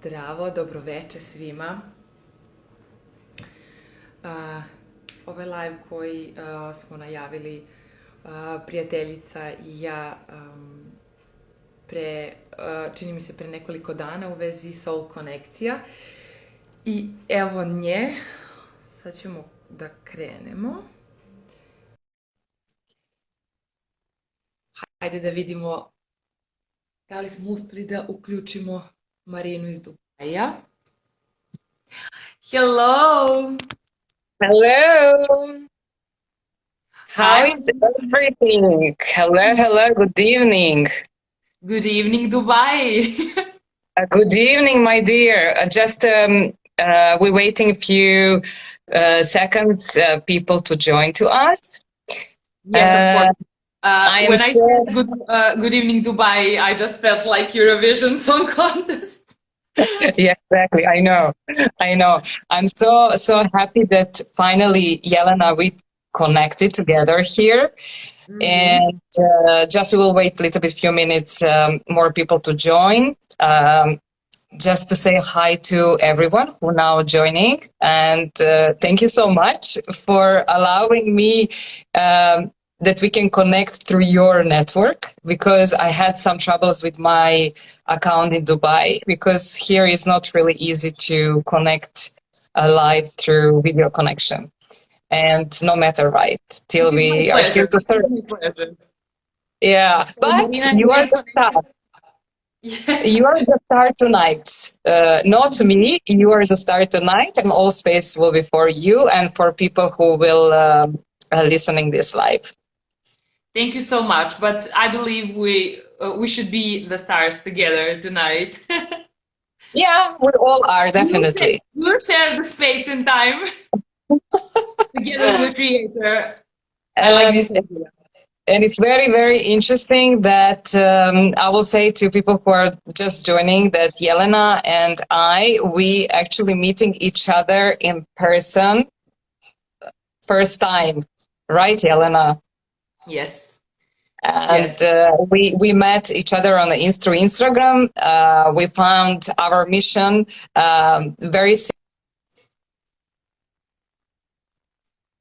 Zdravo, dobroveče svima. Ovaj live koji smo najavili prijateljica i ja čini mi se pre nekoliko dana u vezi soul konekcija. I evo nje, sad ćemo da krenemo. Hajde da vidimo da li smo uspeli da uključimo Marinu iz Dubaja. Hello! Hello! How is everything? Hello, good evening. Good evening, Dubai! Good evening, my dear. We're waiting a few seconds, people to join to us. Yes, of course. When I said good evening, Dubai, I just felt like Eurovision Song Contest. Yeah, exactly. I know. I'm so happy that finally, Jelena, we connected together here. Mm-hmm. And just we will wait a little bit, few minutes, more people to join. Just to say hi to everyone who now joining, and thank you so much for allowing me that we can connect through your network, because I had some troubles with my account in Dubai, because here is not really easy to connect live through video connection. And no matter, right, till we are here to start. Yeah, but you are the star. Yeah. You are the star tonight. Not me, you are the star tonight, and all space will be for you and for people who will listening this live. Thank you so much, but I believe we should be the stars together tonight. Yeah, we all are, definitely. We'll share the space and time together with the creator. I like this idea. And it's very, very interesting that I will say to people who are just joining that Jelena and we actually meeting each other in person first time, right, Jelena? Yes. And we met each other on through Instagram. We found our mission very.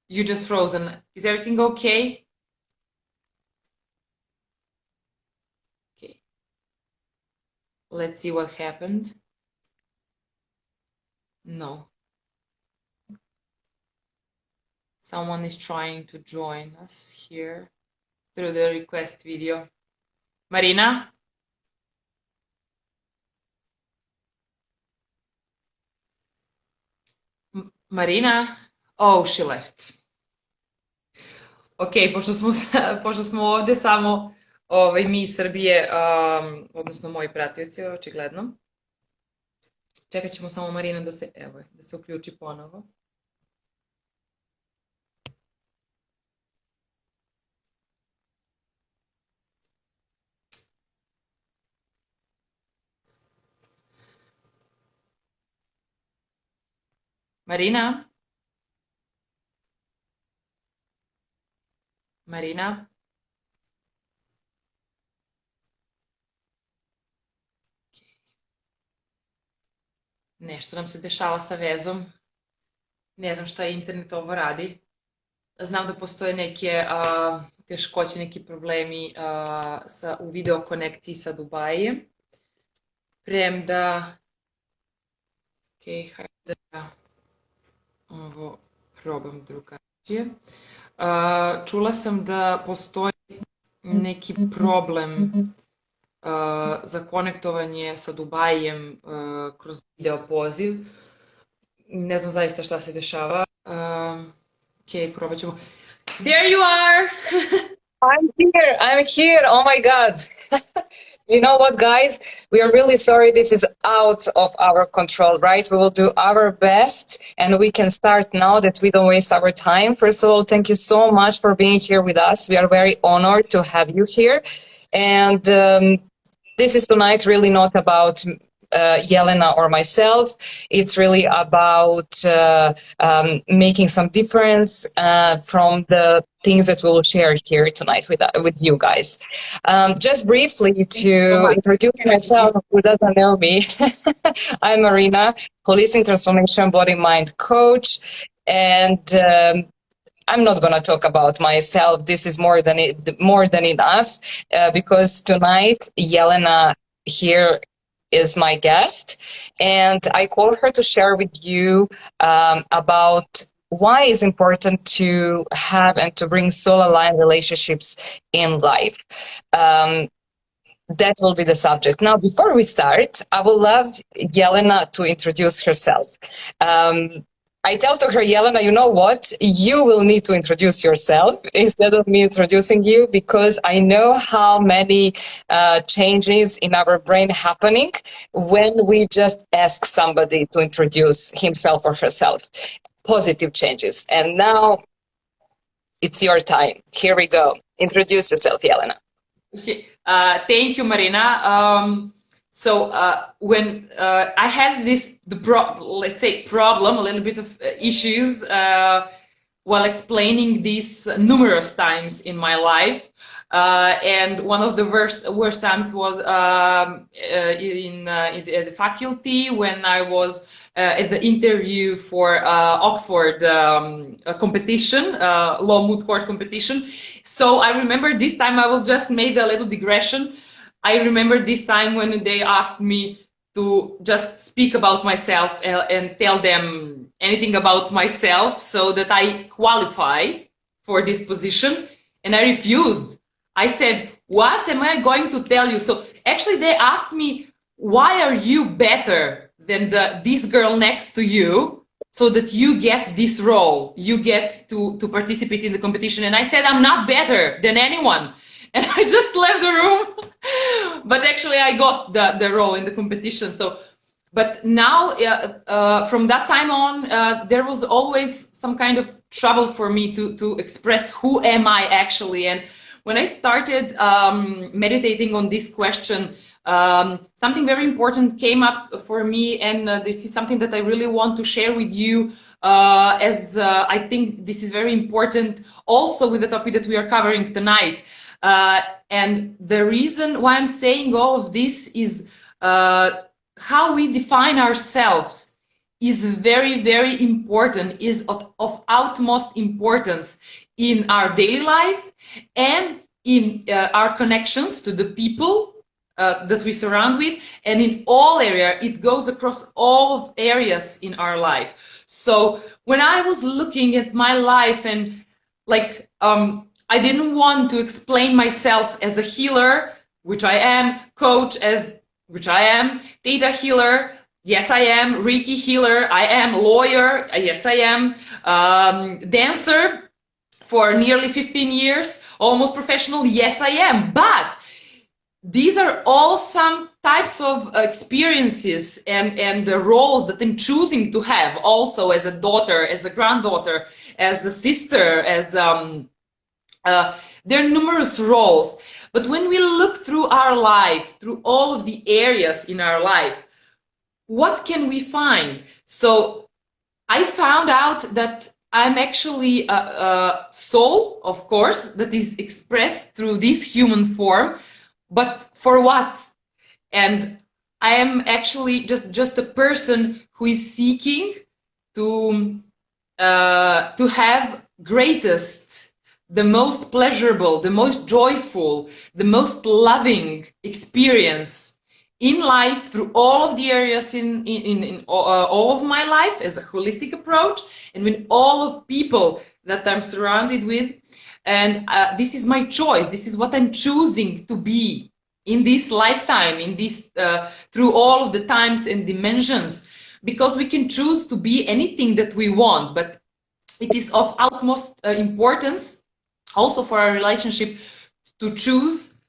You just frozen. Is everything okay? Okay. Let's see what happened. No. Someone is trying to join us here through the request video. Marina? Marina? Oh, she left. Ok, pošto smo ovde samo mi iz Srbije, odnosno moji pratioci, očigledno. Čekat ćemo samo Marina da se uključi ponovo. Marina? Marina? Nešto nam se dešava sa vezom. Ne znam šta internet ovo radi. Znam da postoje neke teškoće, neki problemi u video konekciji sa Dubajem. Premda... Ok, hajde da ovo probam drugačije. Čula sam da postoji neki problem za konektovanje sa Dubajem kroz video poziv. Ne znam zaista šta se dešava. Ok, probat ćemo. There you are! I'm here. Oh my God. You know what, guys? We are really sorry. This is out of our control, right? We will do our best, and we can start now that we don't waste our time. First of all, thank you so much for being here with us. We are very honored to have you here. And this is tonight really not about Jelena or myself. It's really about making some difference from the things that we will share here tonight with you guys. Just briefly to introduce myself, who doesn't know me, I'm Marina, holistic transformation body mind coach, and I'm not going to talk about myself. This is more than enough because tonight Jelena here is my guest, and I call her to share with you about why it's important to have and to bring soul-aligned relationships in life. That will be the subject. Now, before we start, I would love Jelena to introduce herself. I tell to her, Jelena, you know what? You will need to introduce yourself instead of me introducing you, because I know how many changes in our brain happening when we just ask somebody to introduce himself or herself. Positive changes. And now it's your time. Here we go. Introduce yourself, Jelena. Okay. Thank you, Marina. So when I had this, let's say, problem, a little bit of issues while explaining this numerous times in my life, and one of the worst times was in the faculty when I was at the interview for Oxford competition, law moot court competition. So I remember this time, I will just make a little digression. I remember this time when they asked me to just speak about myself and tell them anything about myself so that I qualify for this position. And I refused. I said, what am I going to tell you? So actually they asked me, why are you better than this girl next to you so that you get this role, you get to participate in the competition? And I said, I'm not better than anyone. And I just left the room, but actually I got the role in the competition. So, but now from that time on, there was always some kind of trouble for me to express who am I actually. And when I started meditating on this question, something very important came up for me, and this is something that I really want to share with you, as I think this is very important also with the topic that we are covering tonight. And the reason why I'm saying all of this is how we define ourselves is very, very important, is of utmost importance in our daily life and in our connections to the people that we surround with, and in all areas. It goes across all of areas in our life. So when I was looking at my life and like I didn't want to explain myself as a healer, which I am, coach, which I am, theta healer, yes I am, Reiki healer, I am, lawyer, yes I am, dancer for nearly 15 years, almost professional, yes I am. But these are all some types of experiences and the roles that I'm choosing to have also as a daughter, as a granddaughter, as a sister, as there are numerous roles. But when we look through our life, through all of the areas in our life, what can we find? So I found out that I'm actually a soul, of course, that is expressed through this human form. But for what? And I am actually just a person who is seeking to have greatest, the most pleasurable, the most joyful, the most loving experience in life through all of the areas in all of my life as a holistic approach, and with all of people that I'm surrounded with. And this is my choice. This is what I'm choosing to be in this lifetime, in this through all of the times and dimensions, because we can choose to be anything that we want, but it is of utmost importance also for our relationship to choose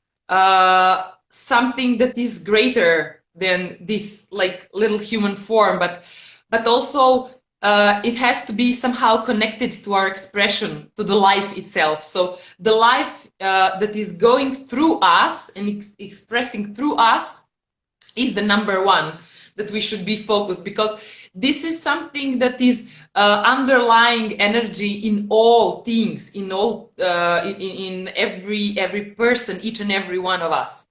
something that is greater than this like little human form, but also it has to be somehow connected to our expression, to the life itself. So the life that is going through us and expressing through us is the number one. that we should be focused, because this is something that is underlying energy in all things, in all in every person, each and every one of us.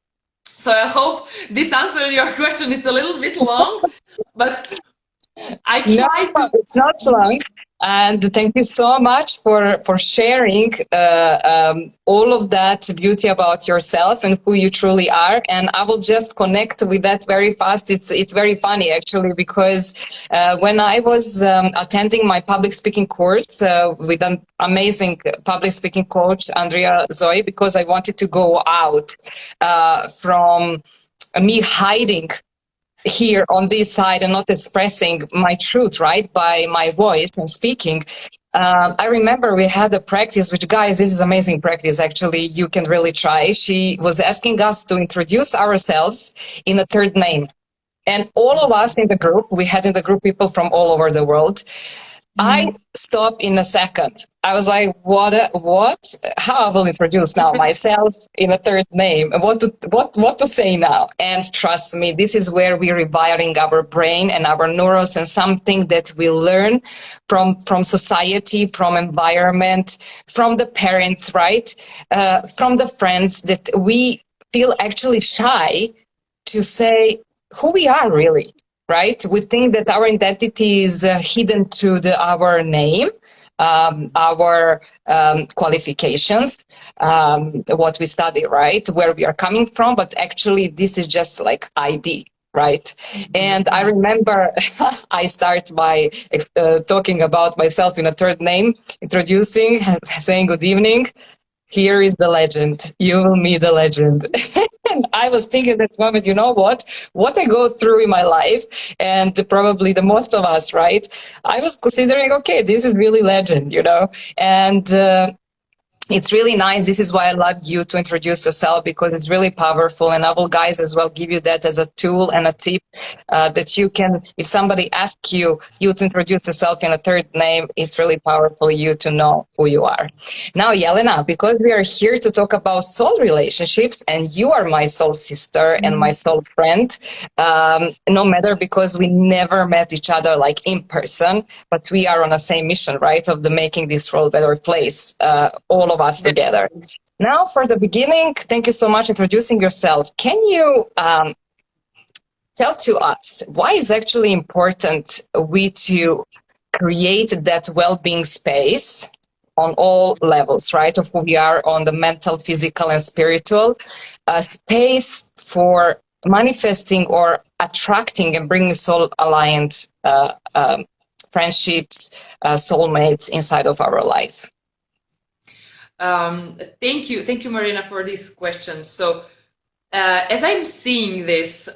So I hope this answered your question. It's a little bit long, but I No, try to. it's not long. And thank you so much for sharing all of that beauty about yourself and who you truly are. And I will just connect with that very fast. It's very funny actually, because when I was attending my public speaking course with an amazing public speaking coach, Andrea Zoe, because I wanted to go out from me hiding here on this side and not expressing my truth, right, by my voice and speaking. I remember we had a practice, which, guys, this is amazing practice, actually, you can really try. She was asking us to introduce ourselves in a third name. And all of us in the group, we had in the group people from all over the world. I stopped in a second. I was like, what? How I will introduce now myself in a third name? What to say now? And trust me, this is where we're rewiring our brain and our neurons, and something that we learn from society, from environment, from the parents, right? From the friends, that we feel actually shy to say who we are really. Right? We think that our identity is hidden to our name, our qualifications, what we study, right? Where we are coming from, but actually this is just like ID, right? And I remember I start by talking about myself in a third name, introducing, saying good evening. Here is the legend. You will meet the legend. And I was thinking at that moment, you know what I go through in my life, and probably the most of us, right? I was considering, okay, this is really legend, you know, and it's really nice. This is why I love you to introduce yourself, because it's really powerful. And I will, guys, as well give you that as a tool and a tip that you can, if somebody asks you to introduce yourself in a third name, it's really powerful you to know who you are. Now, Jelena, because we are here to talk about soul relationships, and you are my soul sister and my soul friend, no matter, because we never met each other like in person, but we are on the same mission, right, of the making this world a better place, all of us together. Now, for the beginning, thank you so much introducing yourself. Can you tell to us why is actually important we to create that well-being space on all levels, right, of who we are, on the mental, physical, and spiritual, space for manifesting or attracting and bringing soul-aligned friendships, soulmates inside of our life? Thank you, Marina, for this question. So, as I'm seeing this,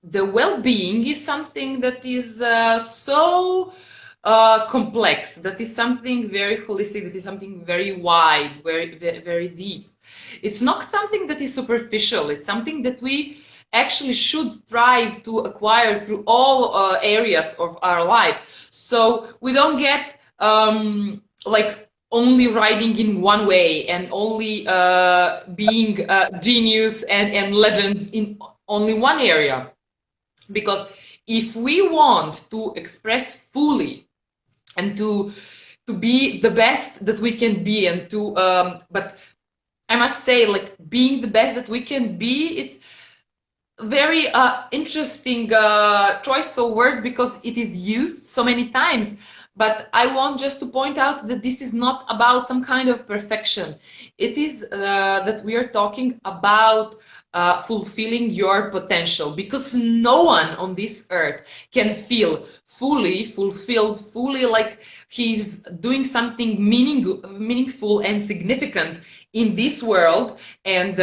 the well-being is something that is so complex, that is something very holistic, that is something very wide, very deep. It's not something that is superficial. It's something that we actually should strive to acquire through all areas of our life. So we don't get like only riding in one way and only being genius and legends in only one area. Because if we want to express fully and to be the best that we can be, and to but I must say, like, being the best that we can be, it's very interesting choice of words, because it is used so many times. But I want just to point out that this is not about some kind of perfection. It is that we are talking about fulfilling your potential, because no one on this earth can feel fully fulfilled, fully like he's doing something meaningful and significant in this world, and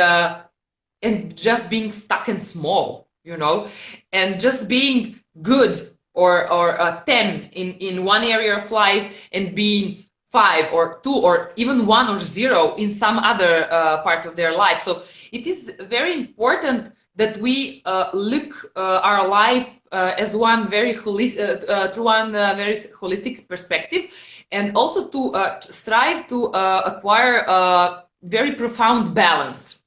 just being stuck and small, you know, and just being good or 10 in one area of life, and being 5 or 2 or even 1 or 0 in some other part of their life. So it is very important that we look our life as one very holistic, through one very holistic perspective, and also to strive to acquire very profound balance.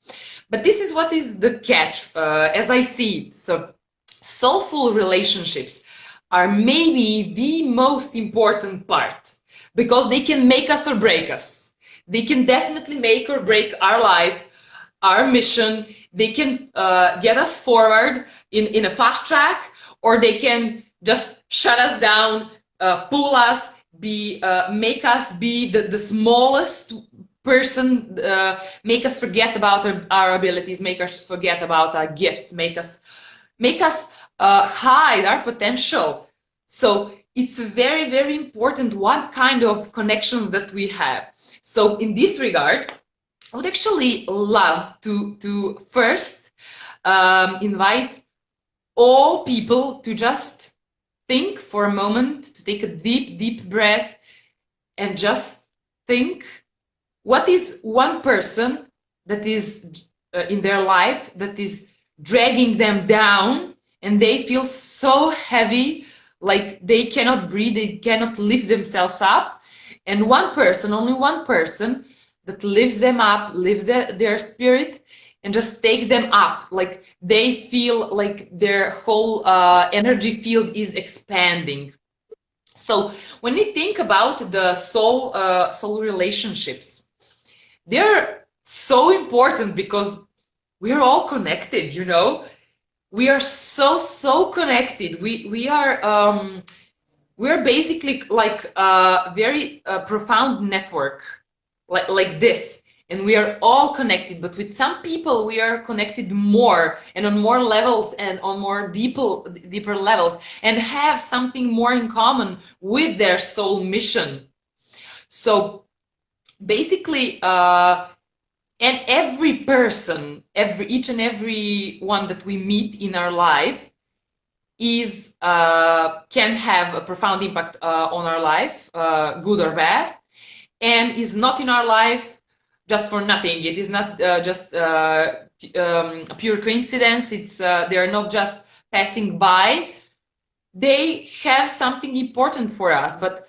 But this is what is the catch, as I see it. So soulful relationships are maybe the most important part, because they can make us or break us. They can definitely make or break our life, our mission. They can get us forward in a fast track, or they can just shut us down, pull us, make us be the smallest person, make us forget about our abilities, make us forget about our gifts, make us hide our potential. So it's very, very important what kind of connections that we have. So in this regard, I would actually love to first invite all people to just think for a moment, to take a deep, deep breath, and just think, what is one person that is in their life that is dragging them down, and they feel so heavy, like they cannot breathe, they cannot lift themselves up, and one person, only one person, that lifts them up, lifts their spirit, and just takes them up, like they feel like their whole energy field is expanding. So when we think about the soul relationships, they're so important because we're all connected, you know. We are so connected. We're basically like a very profound network, like this, and we are all connected. But with some people, we are connected more and on more levels and on more deeper levels, and have something more in common with their soul mission. So basically, and every person, each and every one that we meet in our life is can have a profound impact on our life, good or bad, and is not in our life just for nothing. It is not just a pure coincidence. It's they are not just passing by. They have something important for us, but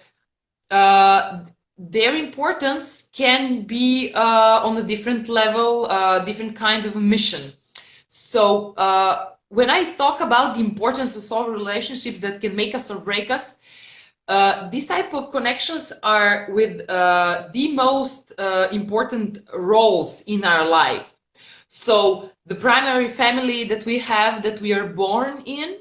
their importance can be on a different level, different kind of mission. So when I talk about the importance of soul relationships that can make us or break us, these type of connections are with the most important roles in our life. So the primary family that we have, that we are born in,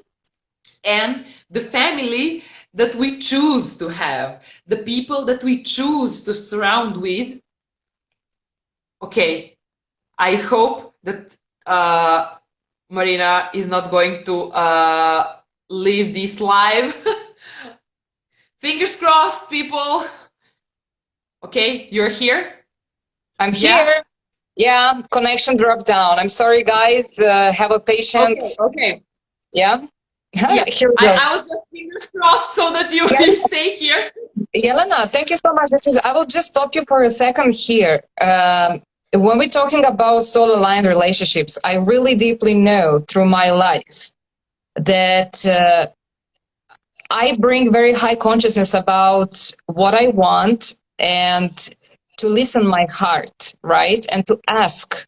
and the family that we choose to have, the people that we choose to surround with. Okay, I hope that Marina is not going to leave this live. Fingers crossed, people. Okay, you're here? I'm here. Yeah, connection dropped down. I'm sorry, guys. Have a patience. Okay. Yeah. Yeah. Here we go. I was just fingers crossed so that you will stay here. Jelena, thank you so much. I will just stop you for a second here. When we're talking about soul-aligned relationships, I really deeply know through my life that I bring very high consciousness about what I want, and to listen my heart, right? And to ask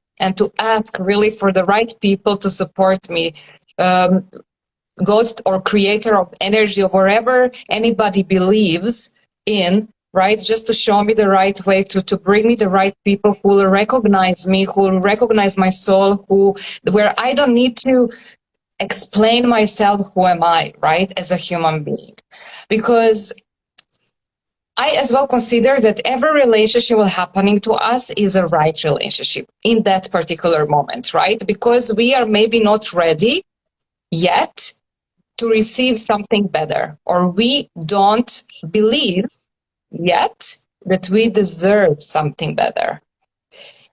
really for the right people to support me. Ghost or creator of energy, of wherever anybody believes in, right? Just to show me the right way, to bring me the right people who will recognize me, who will recognize my soul, where I don't need to explain myself, who am I, right? As a human being. Because I as well consider that every relationship happening to us is a right relationship in that particular moment, right? Because we are maybe not ready yet to receive something better, or we don't believe yet that we deserve something better.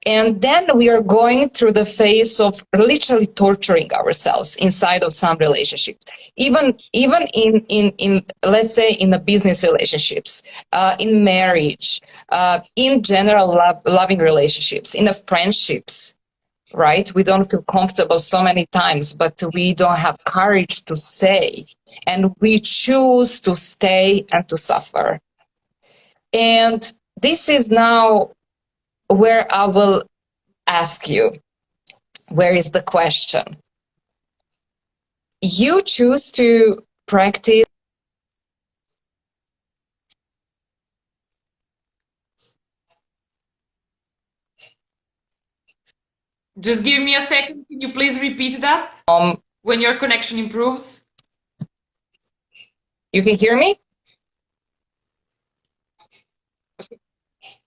And then we are going through the phase of literally torturing ourselves inside of some relationships, even in let's say in the business relationships, in marriage, in general loving relationships, in the friendships. Right? We don't feel comfortable so many times, but we don't have courage to say, and we choose to stay and to suffer. And this is now where I will ask you, where is the question? you choose to practice. Just give me a second. Can you please repeat that? When your connection improves. You can hear me?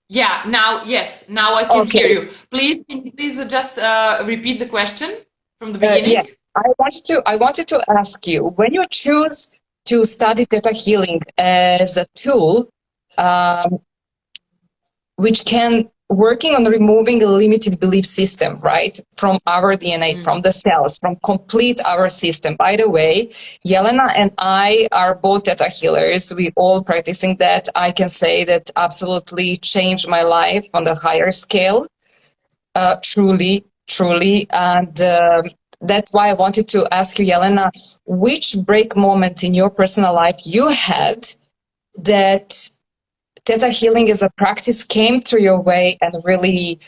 Yeah, now, yes, now I can hear you. Please, can you please just repeat the question from the beginning? Yeah, I wanted to ask you, when you choose to study Theta Healing as a tool, which can working on removing a limited belief system, right, from our DNA, from the cells, from complete our system. By the way, Jelena and I are both Theta Healers. We all practicing that. I can say that absolutely changed my life on the higher scale. Truly, truly. And that's why I wanted to ask you, Jelena, which break moment in your personal life you had that Theta Healing as a practice came through your way and really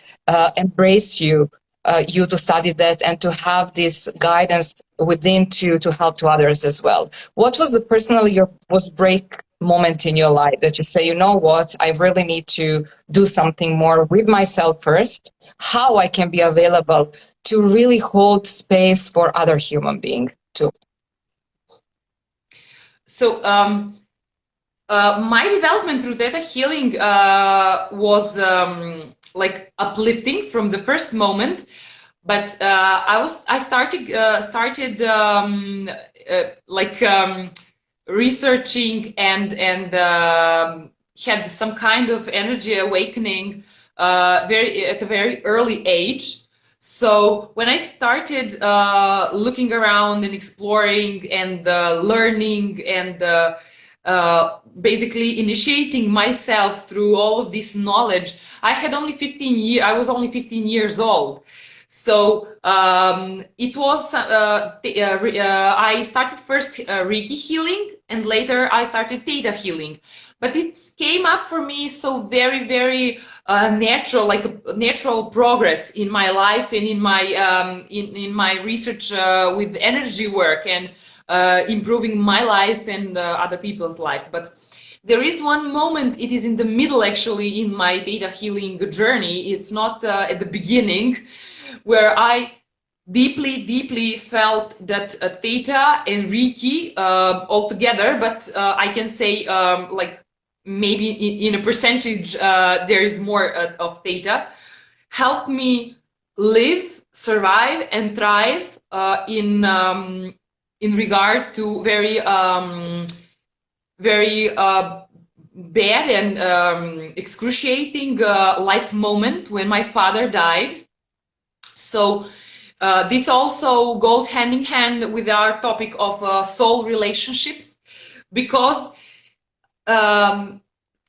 embrace you, you to study that and to have this guidance within to help to others as well. What was the personally your was break moment in your life that you say, you know what, I really need to do something more with myself first, how I can be available to really hold space for other human beings too? So, my development through Theta Healing was like uplifting from the first moment, but I started researching and had some kind of energy awakening at a very early age. So when I started looking around and exploring and learning and basically initiating myself through all of this knowledge, I was only 15 years old. So it was I started first Reiki healing, and later I started Theta healing. But it came up for me so very, very natural, like a natural progress in my life and in my research with energy work and improving my life and other people's life. But there is one moment, it is in the middle actually in my Theta healing journey. It's not at the beginning, where I deeply, deeply felt that Theta and Reiki all together, but I can say like maybe in a percentage there is more of Theta, helped me live, survive, and thrive in regard to very bad and excruciating life moment when my father died. So this also goes hand in hand with our topic of soul relationships, because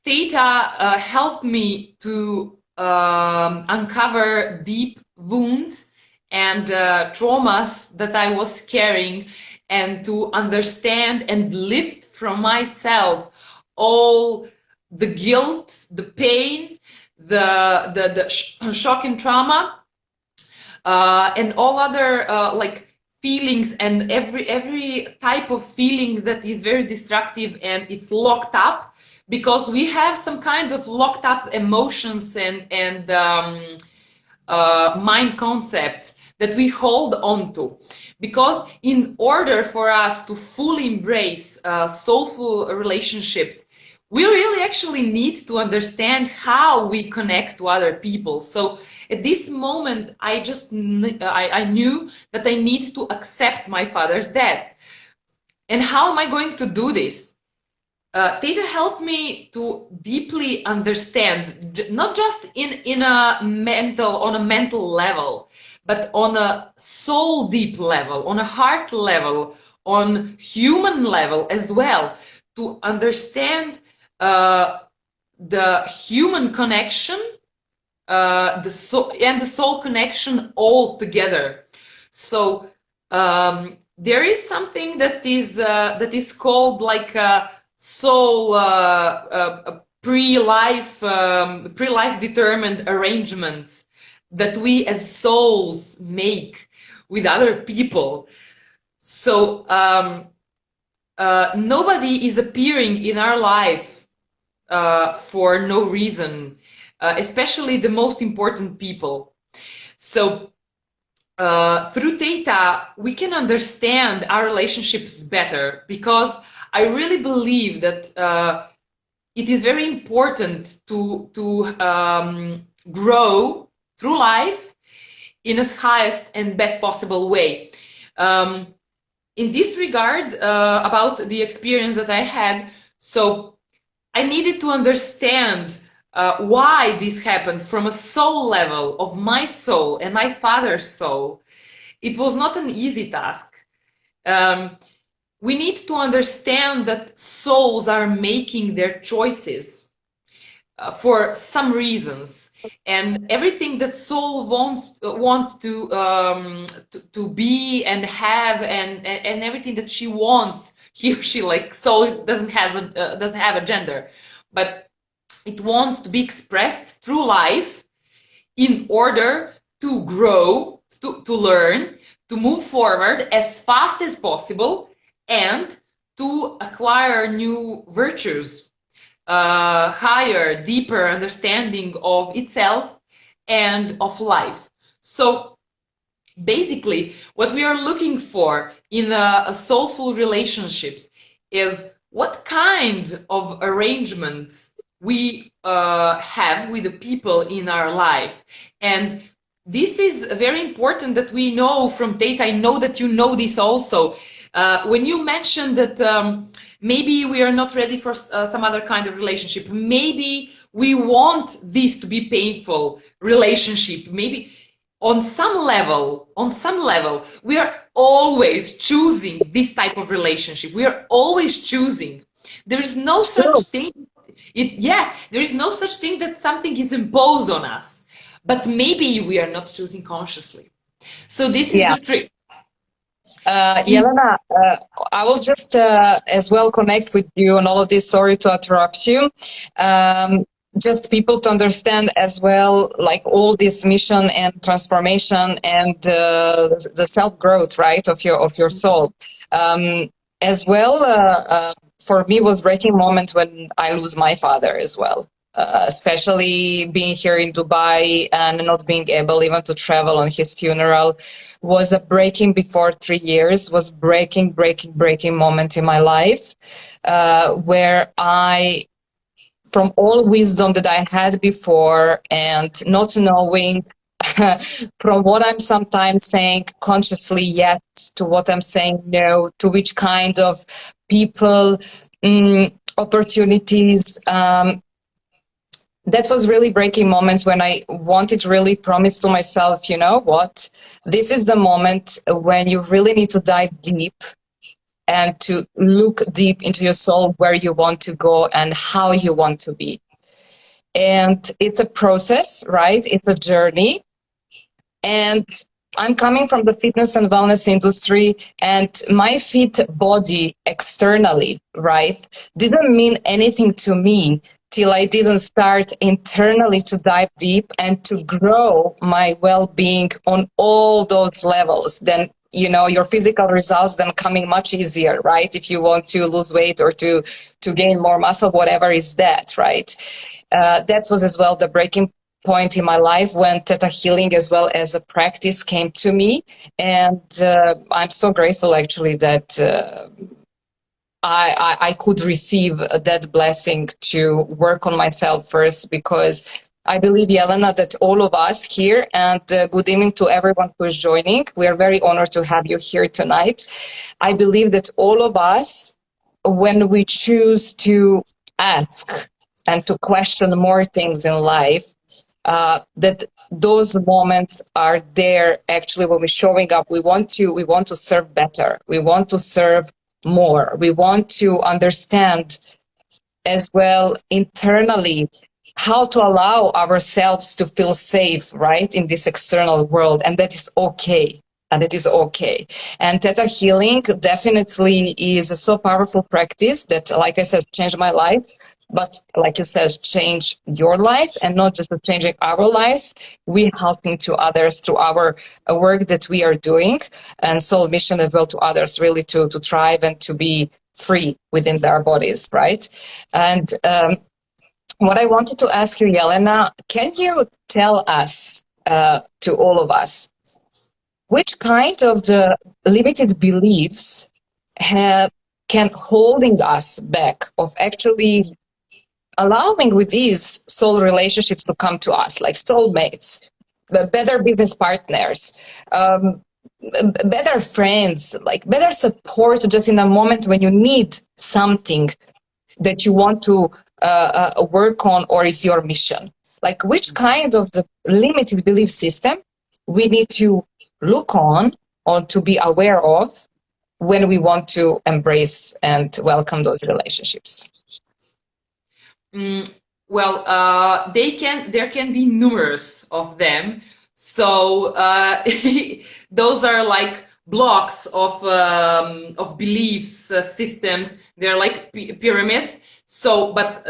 Theta helped me to uncover deep wounds and traumas that I was carrying, and to understand and lift from myself all the guilt, the pain, the shock and trauma, and all other like feelings, and every type of feeling that is very destructive and it's locked up, because we have some kind of locked up emotions and mind concepts that we hold on to. Because in order for us to fully embrace soulful relationships, we really actually need to understand how we connect to other people. So at this moment, I knew that I need to accept my father's death. And how am I going to do this? Theta helped me to deeply understand, not just on a mental level, but on a soul deep level, on a heart level, on human level as well, to understand the human connection, the soul connection all together. So there is something that is called like soul pre-life determined arrangements that we as souls make with other people. So nobody is appearing in our life for no reason, especially the most important people. So through Theta, we can understand our relationships better, because I really believe that it is very important to grow through life in its highest and best possible way. In this regard, about the experience that I had, so I needed to understand why this happened from a soul level of my soul and my father's soul. It was not an easy task. We need to understand that souls are making their choices for some reasons, and everything that soul wants to be and have, and everything that she wants, he or she, like, soul doesn't have a gender, but it wants to be expressed through life in order to grow, to learn, to move forward as fast as possible, and to acquire new virtues, higher, deeper understanding of itself and of life. So basically, what we are looking for in a soulful relationships is what kind of arrangements we have with the people in our life. And this is very important that we know from Theta. I know that you know this also. When you mentioned that maybe we are not ready for some other kind of relationship, maybe we want this to be painful relationship, maybe on some level, we are always choosing this type of relationship. We are always choosing. There is no such thing. Yes, there is no such thing that something is imposed on us, but maybe we are not choosing consciously. So this is the trick. Jelena, I will just as well connect with you on all of this. Sorry to interrupt you. Just people to understand as well, like all this mission and transformation and the self-growth, right, of your soul. As well, for me was breaking moment when I lose my father as well. Especially being here in Dubai and not being able even to travel on his funeral was a breaking before 3 years, was breaking moment in my life, where I, from all wisdom that I had before and not knowing from what I'm sometimes saying consciously yes to what I'm saying no, to which kind of people, opportunities, that was really breaking moment when I wanted really promise to myself, you know what, this is the moment when you really need to dive deep and to look deep into your soul, where you want to go and how you want to be. And it's a process, right? It's a journey. And I'm coming from the fitness and wellness industry, and my fit body externally, right, didn't mean anything to me till I didn't start internally to dive deep and to grow my well-being on all those levels. Then, you know, your physical results then coming much easier, right? If you want to lose weight or to gain more muscle, whatever is that, right? That was as well the breaking point in my life when ThetaHealing as well as a practice came to me. And I'm so grateful actually that I could receive that blessing to work on myself first, because I believe, Jelena, that all of us here, and good evening to everyone who is joining. We are very honored to have you here tonight. I believe that all of us, when we choose to ask and to question more things in life, that those moments are there actually when we're showing up. We want to serve better. We want to serve more. We want to understand as well internally how to allow ourselves to feel safe, right, in this external world, and that is okay. And it is okay. And ThetaHealing definitely is a so powerful practice that, like I said, changed my life. but like you said, change your life, and not just changing our lives. We helping to others through our work that we are doing, and soul mission as well to others, really to thrive and to be free within their bodies, right? And what I wanted to ask you, Jelena, can you tell us, to all of us, which kind of the limited beliefs can holding us back of actually allowing with these soul relationships to come to us, like soulmates, better business partners, better friends, like better support just in a moment when you need something that you want to work on, or is your mission? Like which kind of the limited belief system we need to look on or to be aware of when we want to embrace and welcome those relationships? Well, there can be numerous of them. So those are like blocks of beliefs, systems. They're like pyramids. So, but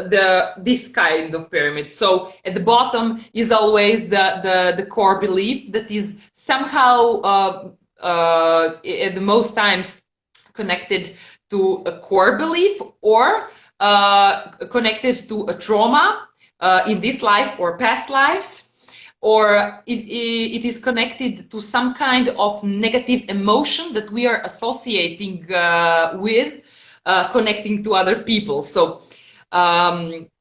this kind of pyramid. So at the bottom is always the core belief that is somehow at the most times connected to a core belief, or connected to a trauma in this life or past lives, or it is connected to some kind of negative emotion that we are associating with connecting to other people. So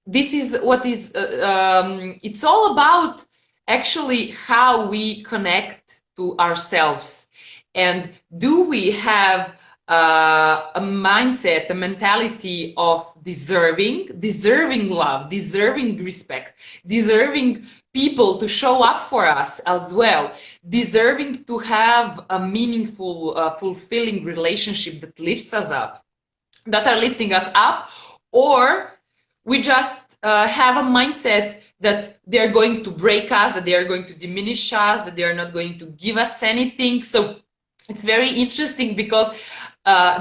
this is what is it's all about actually how we connect to ourselves, and do we have a mindset, a mentality of deserving love, deserving respect, deserving people to show up for us as well, deserving to have a meaningful, fulfilling relationship that lifts us up, that are lifting us up, or we just have a mindset that they're going to break us, that they are going to diminish us, that they are not going to give us anything. So it's very interesting because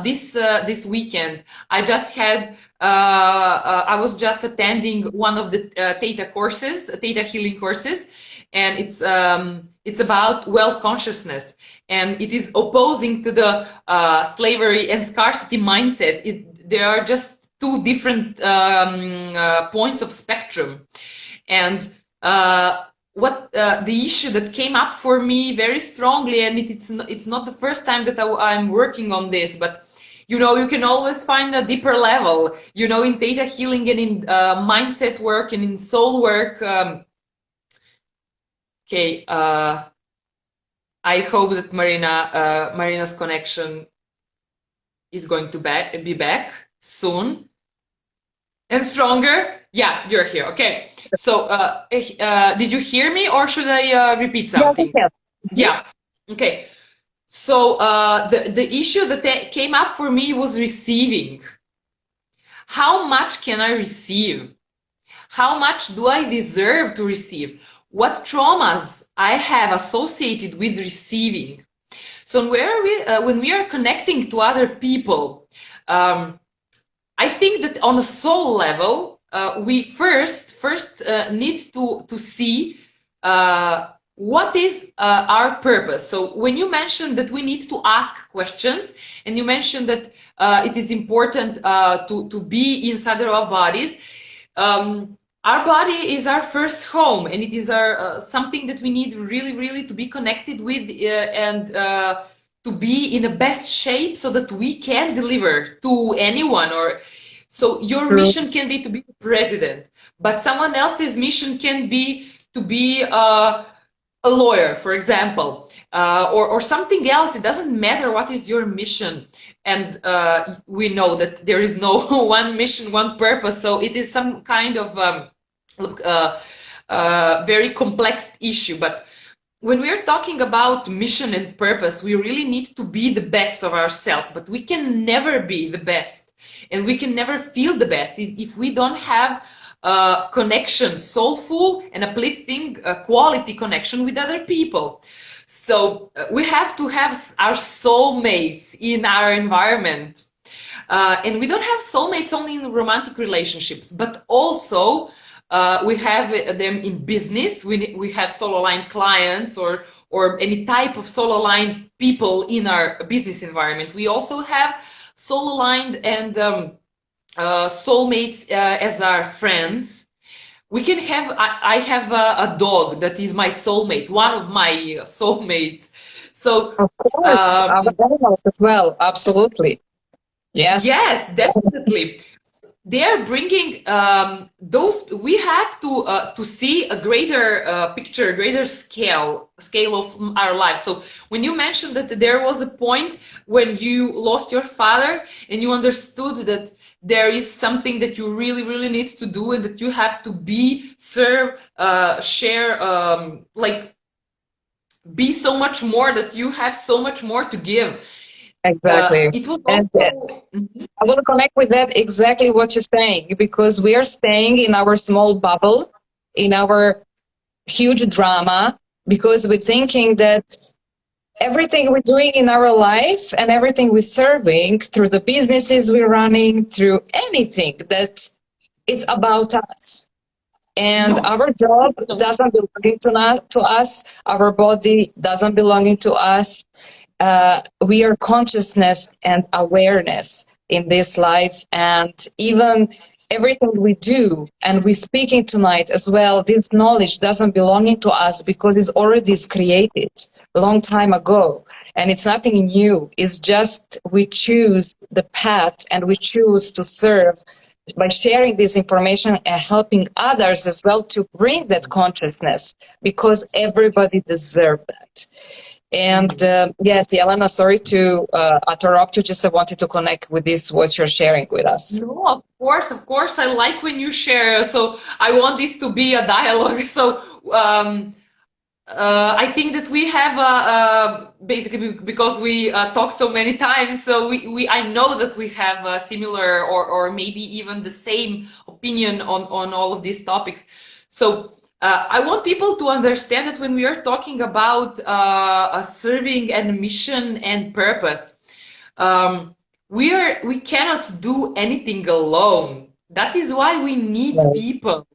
this weekend I just had I was just attending one of the Theta Healing courses, and it's about wealth consciousness, and it is opposing to the slavery and scarcity mindset. There are just two different points of spectrum, and what the issue that came up for me very strongly, and it's not the first time that I'm working on this, but you know, you can always find a deeper level, you know, in Theta Healing and in mindset work and in soul work. Okay, I hope that Marina's connection is going to be back soon and stronger. Yeah, you're here. Okay. So, did you hear me, or should I repeat something? Yeah. Okay. So, the issue that came up for me was receiving. How much can I receive? How much do I deserve to receive? What traumas I have associated with receiving? So, when we are connecting to other people, I think that on a soul level, we first need to see what is our purpose. So when you mentioned that we need to ask questions, and you mentioned that it is important to be inside our bodies, our body is our first home, and it is our something that we need really to be connected with, and to be in the best shape so that we can deliver to anyone. Or so your mission can be to be the president, but someone else's mission can be to be a lawyer, for example, or something else. It doesn't matter what is your mission, and we know that there is no one mission, one purpose. So it is some kind of very complex issue. But when we are talking about mission and purpose, we really need to be the best of ourselves, but we can never be the best, and we can never feel the best if we don't have connection, soulful and uplifting quality connection with other people. So we have to have our soulmates in our environment. And we don't have soulmates only in romantic relationships, but also we have them in business. We have soul aligned clients or any type of soul aligned people in our business environment. We also have soul aligned and soulmates as our friends. We can have, I have a dog that is my soulmate, one of my soulmates. So, Of course, our animals as well. Absolutely. Yes. yes, definitely. They're bringing those. We have to see a greater picture, greater scale of our lives. So when you mentioned that there was a point when you lost your father and you understood that there is something that you really, really need to do and that you have to be, serve, share, like be so much more, that you have so much more to give. Exactly. It was And also. Mhm. I want to connect with that exactly what you're saying, because we are staying in our small bubble, in our huge drama, because we're thinking that everything we're doing in our life and everything we're serving through the businesses we're running, through anything, that it's about us. And No. our job doesn't belong to us. Our body doesn't belong to us. We are consciousness and awareness in this life, and even everything we do and we speaking tonight as well, this knowledge doesn't belong to us because it's already created a long time ago, and it's nothing new. It's just we choose the path and we choose to serve by sharing this information and helping others as well to bring that consciousness, because everybody deserves that. And yes, Jelena, sorry to interrupt you. Just I wanted to connect with this, what you're sharing with us. No, of course. I like when you share. So I want this to be a dialogue. So I think that we have basically because we talk so many times. So I know that we have a similar or maybe even the same opinion on all of these topics. So I want people to understand that when we are talking about serving and mission and purpose, um, we cannot do anything alone. That is why we need Right. people.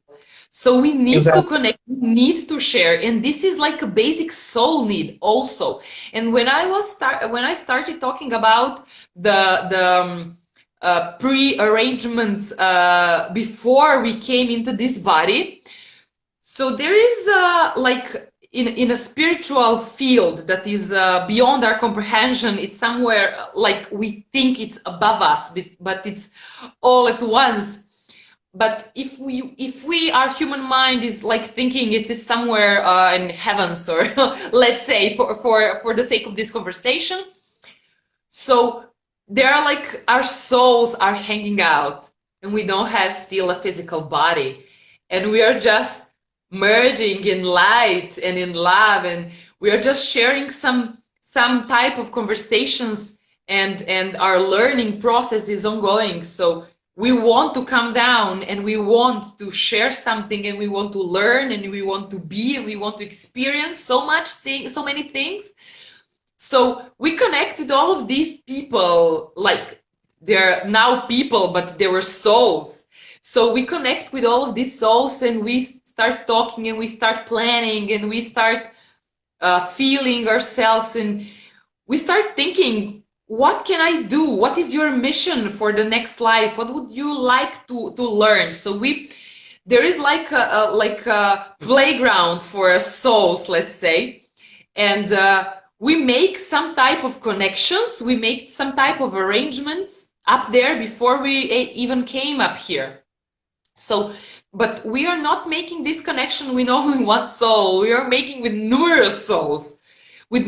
So we need to Exactly. connect, we need to share, and this is like a basic soul need also. And when I started talking about the pre-arrangements before we came into this body, so there is like in a spiritual field that is beyond our comprehension. It's somewhere like we think it's above us, but it's all at once. But if we our human mind is like thinking it is somewhere in heavens, or let's say for the sake of this conversation, so there are like our souls are hanging out, and we don't have still a physical body, and we are just merging in light and in love, and we are just sharing some type of conversations, and our learning process is ongoing. So we want to come down and we want to share something, and we want to learn, and we want to be, and we want to experience so many things. So we connect with all of these people, like they're now people, but they were souls. So we connect with all of these souls, and we start talking, and we start planning, and we start feeling ourselves, and we start thinking, what can I do? What is your mission for the next life? What would you like to learn? So there is like a playground for souls, let's say, and we make some type of connections, we make some type of arrangements up there before we even came up here. So, but we are not making this connection with only one soul. We are making with numerous souls, with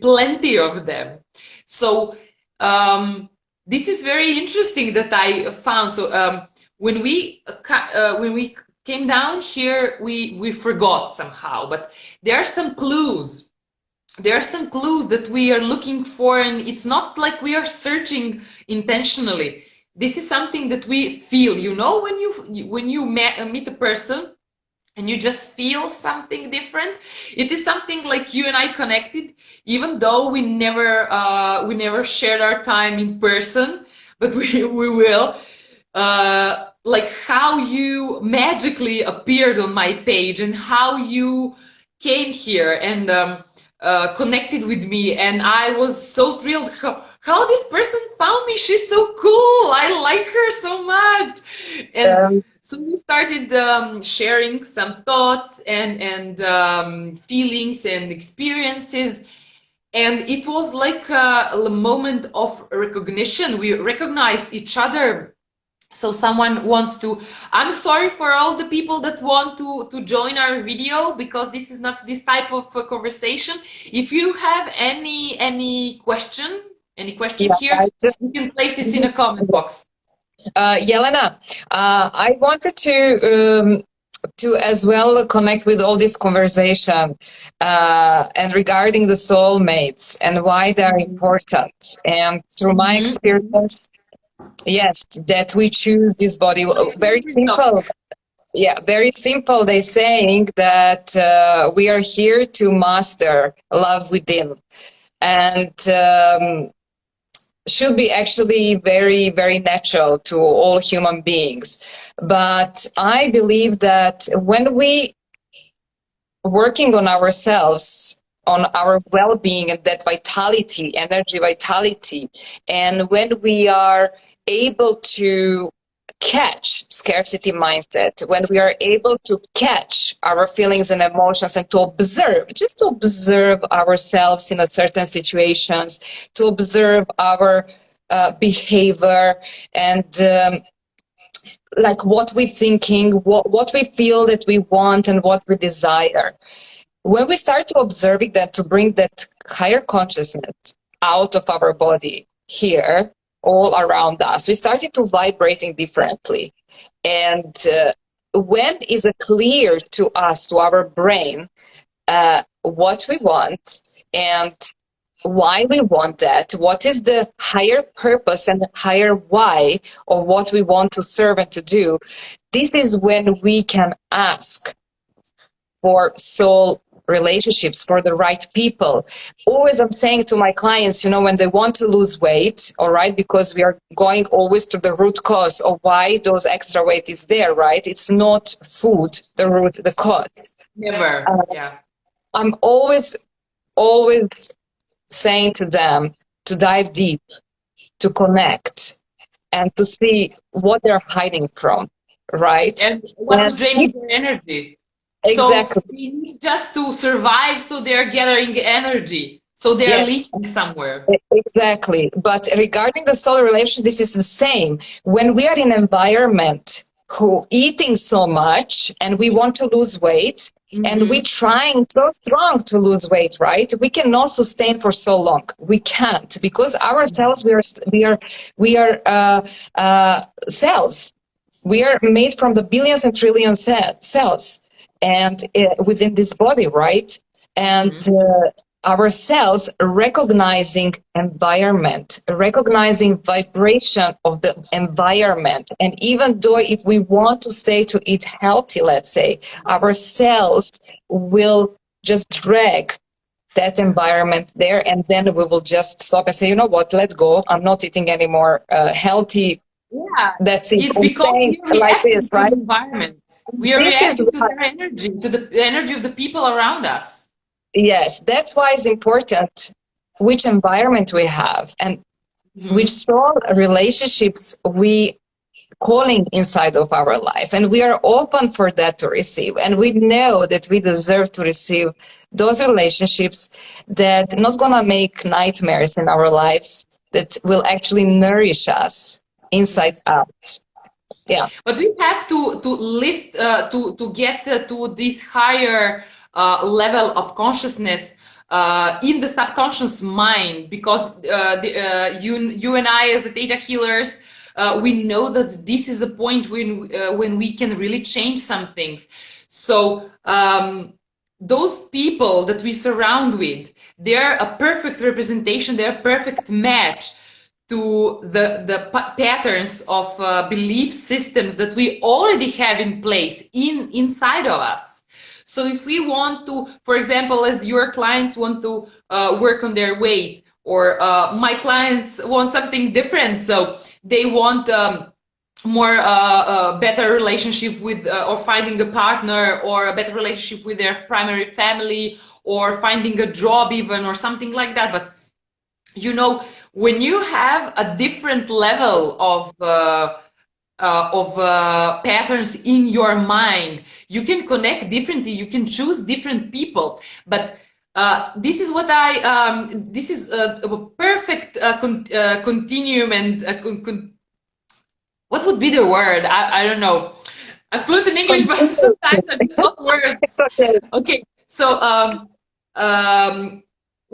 plenty of them. So, this is very interesting that I found. So, when we came down here, we forgot somehow, but there are some clues. There are some clues that we are looking for, and it's not like we are searching intentionally. This is something that we feel, when you meet a person and you just feel something different. It is something like you and I connected, even though we never shared our time in person, but we will. Like how you magically appeared on my page and how you came here and connected with me, and I was so thrilled how this person found me. She's so cool. I like her so much, and so we started sharing some thoughts and feelings and experiences. And it was like a moment of recognition. We recognized each other. So someone wants to, I'm sorry for all the people that want to join our video, because this is not this type of conversation. If you have any question Yeah, here, you can place this in a comment box. Jelena, I wanted to as well connect with all this conversation and regarding the soulmates and why they're important. And through my experience, yes, that we choose this body. Very simple. Yeah, very simple. They saying that we are here to master love within, and should be actually very, very natural to all human beings. But I believe that when we working on ourselves, on our well-being and that vitality, energy vitality, and when we are able to catch scarcity mindset, when we are able to catch our feelings and emotions and to observe, just to observe ourselves in a certain situations, to observe our behavior and like what we're thinking, what we feel that we want and what we desire. When we start to observing that, to bring that higher consciousness out of our body here, all around us, we started to vibrating differently. And when is it clear to us, to our brain, what we want and why we want that, what is the higher purpose and the higher why of what we want to serve and to do, this is when we can ask for soul relationships, for the right people. Always I'm saying to my clients, you know, when they want to lose weight, all right, because we are going always to the root cause of why those extra weight is there, right? It's not food, the root, the cause. Never, yeah. I'm always saying to them to dive deep, to connect, and to see what they're hiding from, right? And what's draining their energy. Exactly. So they need just to survive, so they're gathering energy. So they're leaking somewhere. Exactly. But regarding the soul relation, this is the same. When we are in an environment who eating so much and we want to lose weight, and we're trying so strong to lose weight, right? We cannot sustain for so long. We can't, because our cells, we are cells. We are made from the billions and trillions cells, and within this body, right? And our cells recognizing environment, recognizing vibration of the environment. And even though if we want to stay to eat healthy, let's say, our cells will just drag that environment there, and then we will just stop and say, you know what, let's go. I'm not eating any more healthy. Yeah, that's it. It's because we like this, right? To the environment. We are reacting to their energy, to the energy of the people around us. Yes, that's why it's important which environment we have and which strong relationships we calling inside of our life. And we are open for that to receive. And we know that we deserve to receive those relationships that not going to make nightmares in our lives, that will actually nourish us inside out. Yeah. But we have to lift, to get to this higher level of consciousness in the subconscious mind, because you and I, as a Theta Healers, we know that this is a point when we can really change some things. So those people that we surround with, they're a perfect representation, they're a perfect match to the patterns of belief systems that we already have in place inside of us. So if we want to, for example, as your clients want to work on their weight, or my clients want something different. So they want more better relationship with or finding a partner, or a better relationship with their primary family, or finding a job even, or something like that. But you know, when you have a different level of patterns in your mind, you can connect differently, you can choose different people. But this is what this is a perfect continuum, and what would be the word? I don't know. I'm fluent in English, but sometimes I miss lost words. It's okay. Okay, so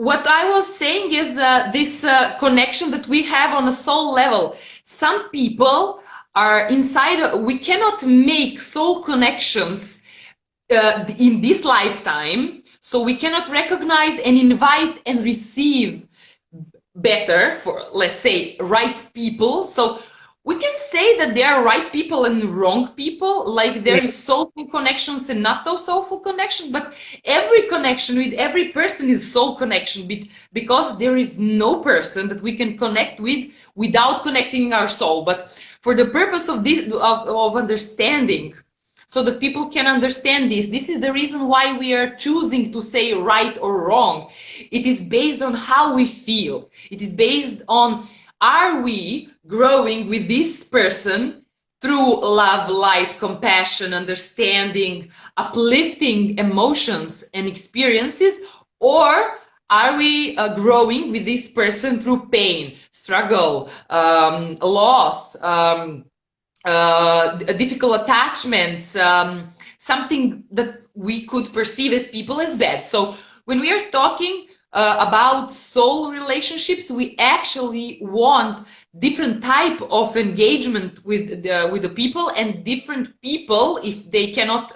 what I was saying is this connection that we have on a soul level. Some people are inside, we cannot make soul connections in this lifetime, so we cannot recognize and invite and receive better, for let's say, right people. So we can say that there are right people and wrong people, like there is soulful connections and not so soulful connection, but every connection with every person is soul connection, because there is no person that we can connect with without connecting our soul. But for the purpose of this, of understanding, so that people can understand this is the reason why we are choosing to say right or wrong. It is based on how we feel. It is based on, are we growing with this person through love, light, compassion, understanding, uplifting emotions and experiences, or are we growing with this person through pain, struggle, loss, difficult attachments, something that we could perceive as people as bad. So when we are talking about soul relationships, we actually want different type of engagement with the people, and different people if they cannot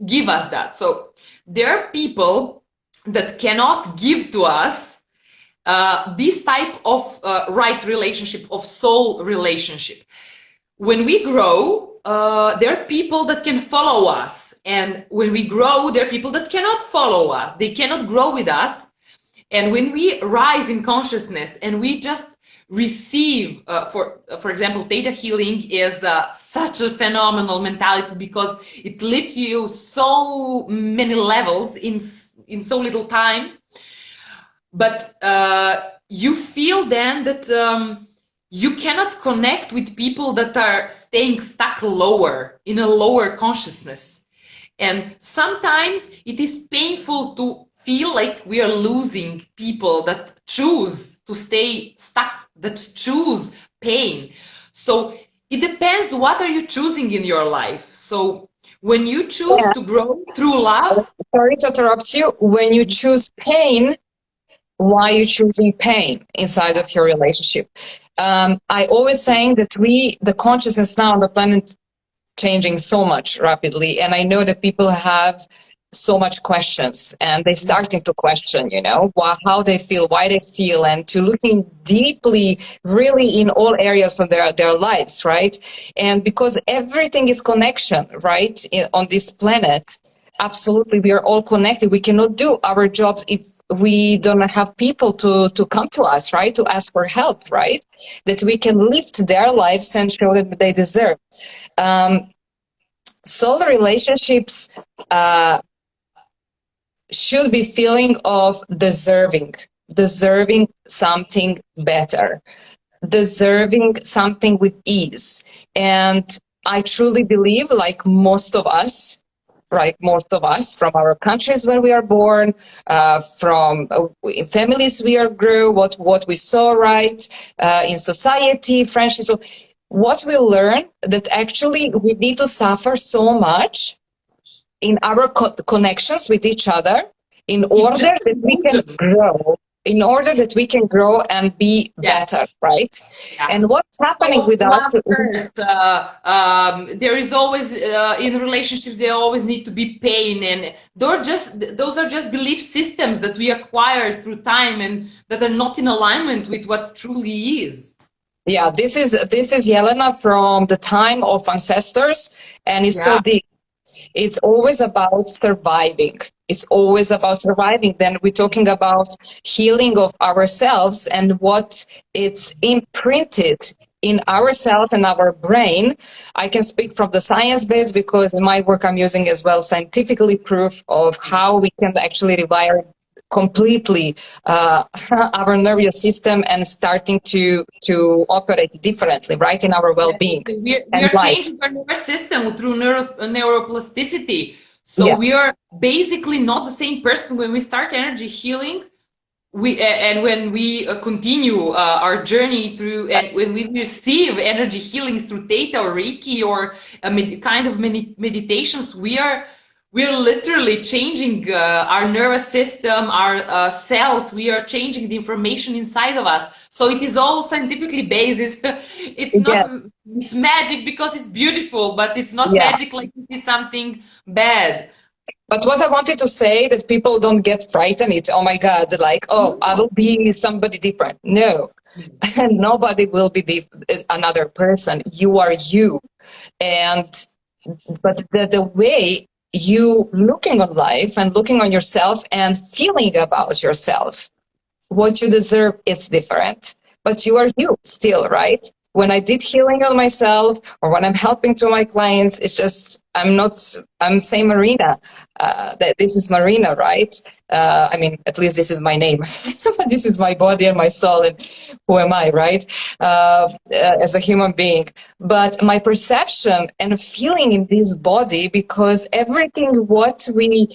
give us that. So there are people that cannot give to us this type of right relationship, of soul relationship. When we grow, there are people that can follow us, and when we grow, there are people that cannot follow us. They cannot grow with us. And when we rise in consciousness and we just receive, for example, theta healing is such a phenomenal mentality, because it lifts you so many levels in so little time. But you feel then that you cannot connect with people that are staying stuck lower, in a lower consciousness. And sometimes it is painful to feel like we are losing people that choose to stay stuck, that choose pain. So it depends, what are you choosing in your life? So when you choose to grow through love... Sorry to interrupt you. When you choose pain, why are you choosing pain inside of your relationship? I always saying that the consciousness now on the planet changing so much rapidly, and I know that people have so much questions, and they're starting to question, you know, how they feel, why they feel, and to looking deeply, really in all areas of their lives, right? And because everything is connection, right, on this planet, absolutely, we are all connected. We cannot do our jobs if we don't have people to come to us, right, to ask for help, right, that we can lift their lives and show that they deserve. Soul relationships should be feeling of deserving something better, deserving something with ease. And I truly believe, like most of us, right, most of us from our countries where we are born, from families we grew, what we saw, right, in society, friendships, so what we learn that actually we need to suffer so much in our connections with each other in order that we can grow, and be better, right? Yes. And what's happening with us? There is always, in relationships, there always need to be pain, and those are just belief systems that we acquire through time and that are not in alignment with what truly is. Yeah, this is Jelena from the time of ancestors, and it's so deep. It's always about surviving. It's always about surviving. Then we're talking about healing of ourselves and what it's imprinted in ourselves and our brain. I can speak from the science base because in my work I'm using as well scientifically proof of how we can actually rewire completely our nervous system and starting to operate differently, right, in our well-being. We are changing our nervous system through neuroplasticity. So we are basically not the same person when we start energy healing. And when we continue our journey through, and when we receive energy healings through Theta or Reiki or kind of meditations, we're literally changing our nervous system, our cells. We are changing the information inside of us. So it is all scientifically based. It's not, it's magic because it's beautiful, but it's not magic like it is something bad. But what I wanted to say that people don't get frightened. It's, oh my God, like, oh, I will be somebody different. No, nobody will be another person. You are you. But the way you looking on life and looking on yourself and feeling about yourself, what you deserve, it's different. But you are you still, right? When I did healing on myself or when I'm helping to my clients, it's just, I'm saying Marina, that this is Marina, right? I mean, at least this is my name. This is my body and my soul and who am I, right? As a human being. But my perception and feeling in this body, because everything what we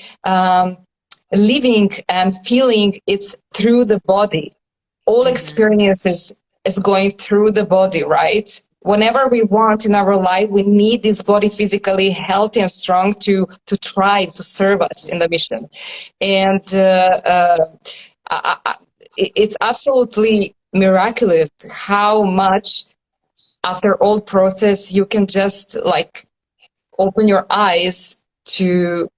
living and feeling, it's through the body. All experiences is going through the body, right? Whenever we want in our life, we need this body physically healthy and strong to thrive, to serve us in the mission. And it's absolutely miraculous how much after all process you can just like open your eyes to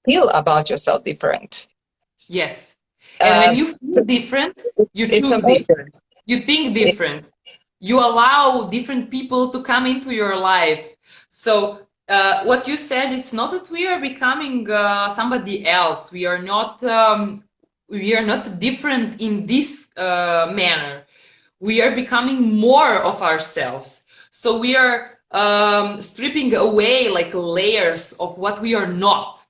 feel about yourself different. Yes. And when you feel different, you choose different. You think different. You allow different people to come into your life. So what you said, it's not that we are becoming somebody else. We are not different in this manner. We are becoming more of ourselves. So we are stripping away like layers of what we are not,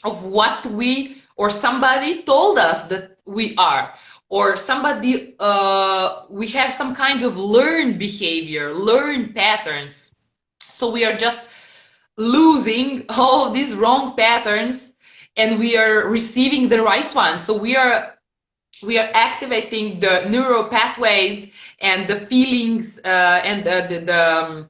of what we or somebody told us that we are. Or somebody, we have some kind of learned behavior, learned patterns. So we are just losing all these wrong patterns and we are receiving the right ones. So we are activating the neural pathways and the feelings and the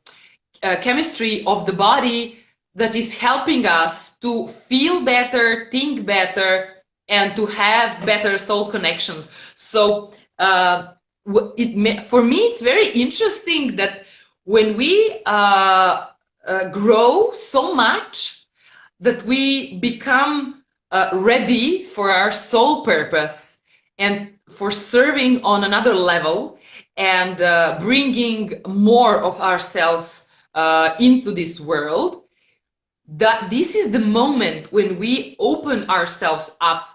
chemistry of the body that is helping us to feel better, think better, and to have better soul connection. So for me, it's very interesting that when we grow so much that we become ready for our soul purpose and for serving on another level and bringing more of ourselves into this world, that this is the moment when we open ourselves up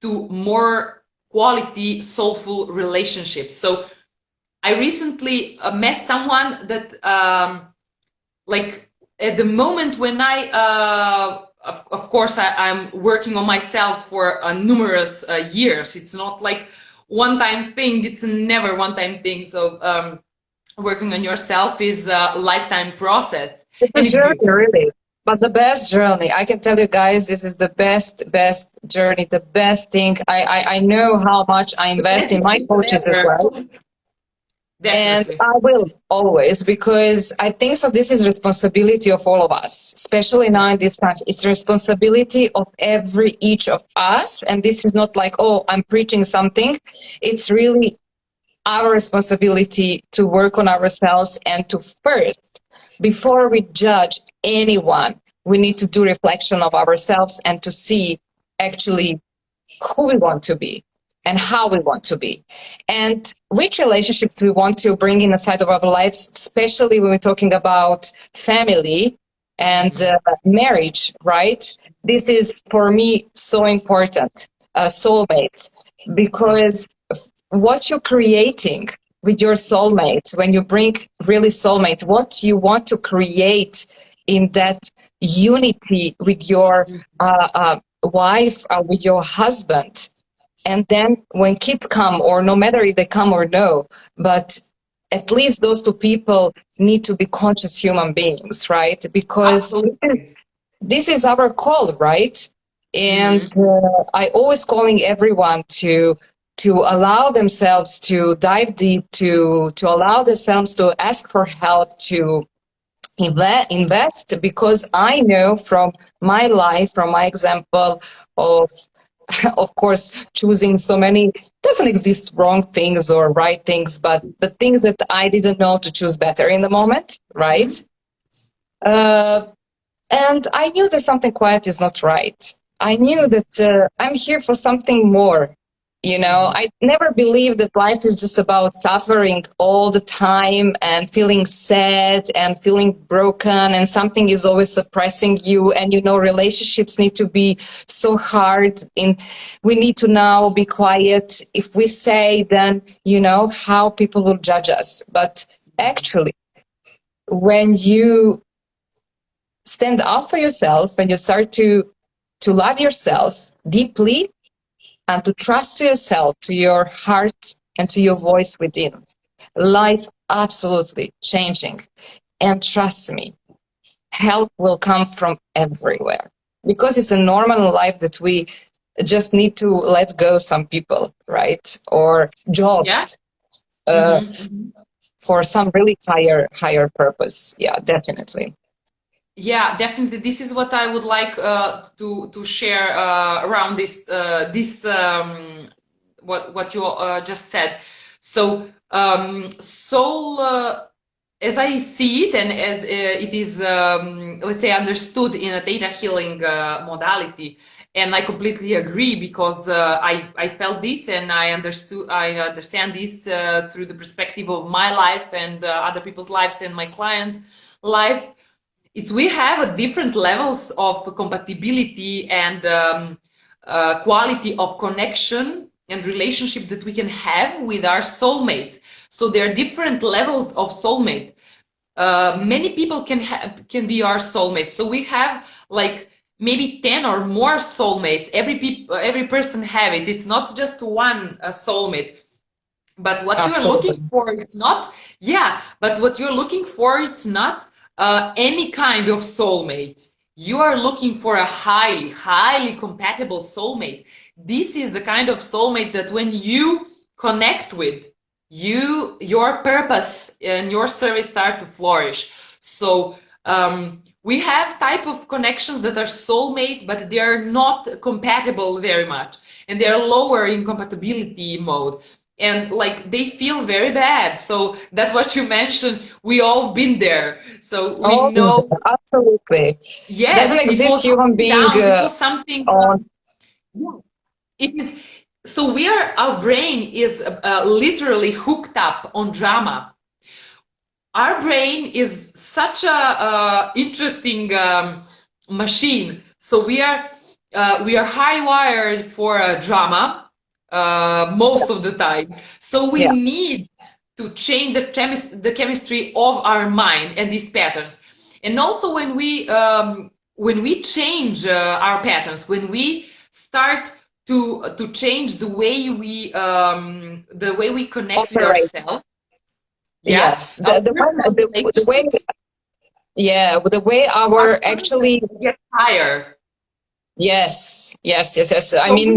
to more quality, soulful relationships. So I recently met someone that, like, at the moment when of course, I'm working on myself for numerous years. It's not like one-time thing. It's never one-time thing. So working on yourself is a lifetime process. It's a journey, really. But the best journey, I can tell you guys, this is the best journey, the best thing. I know how much I invest in my coaches as well. Definitely. And I will always, because I think so this is responsibility of all of us, especially now in this time. It's responsibility of each of us. And this is not like, oh, I'm preaching something. It's really our responsibility to work on ourselves and to first, before we judge anyone, we need to do reflection of ourselves and to see actually who we want to be and how we want to be and which relationships we want to bring in the side of our lives, especially when we're talking about family. and marriage, right? This is for me so important, soulmates, because what you're creating with your soulmate, when you bring really soulmate, what you want to create in that unity with your wife, with your husband. And then when kids come, or no matter if they come or no, but at least those two people need to be conscious human beings, right? Because this is our call, right? And I always calling everyone to allow themselves to dive deep, to allow themselves to ask for help, to invest, because I know from my life, from my example of course, choosing so many, doesn't exist wrong things or right things, but the things that I didn't know to choose better in the moment, right? And I knew that something quiet is not right. I knew that I'm here for something more. You know, I never believed that life is just about suffering all the time and feeling sad and feeling broken, and something is always suppressing you. And, you know, relationships need to be so hard. We need to now be quiet. If we say, then, you know, how people will judge us. But actually, when you stand up for yourself and you start to love yourself deeply, and to trust yourself, to your heart, and to your voice within, life absolutely changing. And trust me, help will come from everywhere, because it's a normal life that we just need to let go some people, right? Or jobs for some really higher purpose. Yeah, definitely. Yeah, definitely. This is what I would like to share around this what you just said. So soul, as I see it, and as it is, let's say, understood in a theta healing modality, and I completely agree, because I felt this, and I understand this through the perspective of my life and other people's lives and my clients' life. We have a different levels of compatibility and quality of connection and relationship that we can have with our soulmates. So there are different levels of soulmate. Many people can be our soulmates. So we have like maybe 10 or more soulmates. Every person have it. It's not just one soulmate. But what you're looking for, it's not. Yeah, but what you're looking for, it's not any kind of soulmate. You are looking for a highly compatible soulmate. This is the kind of soulmate that when you connect with, your purpose and your service start to flourish. So we have type of connections that are soulmate, but they are not compatible very much, and they are lower in compatibility mode. And like they feel very bad. So that's what you mentioned. We all been there. So we know. Absolutely. Yes, doesn't exist human being. It was something. It is. So our brain is literally hooked up on drama. Our brain is such a interesting machine. So we are hardwired for drama. Most of the time. So we need to change the chemistry of our mind and these patterns. And also when we change our patterns, when we start to change the way we connect with ourselves. Yes, the way our actually get higher. Yes. I mean,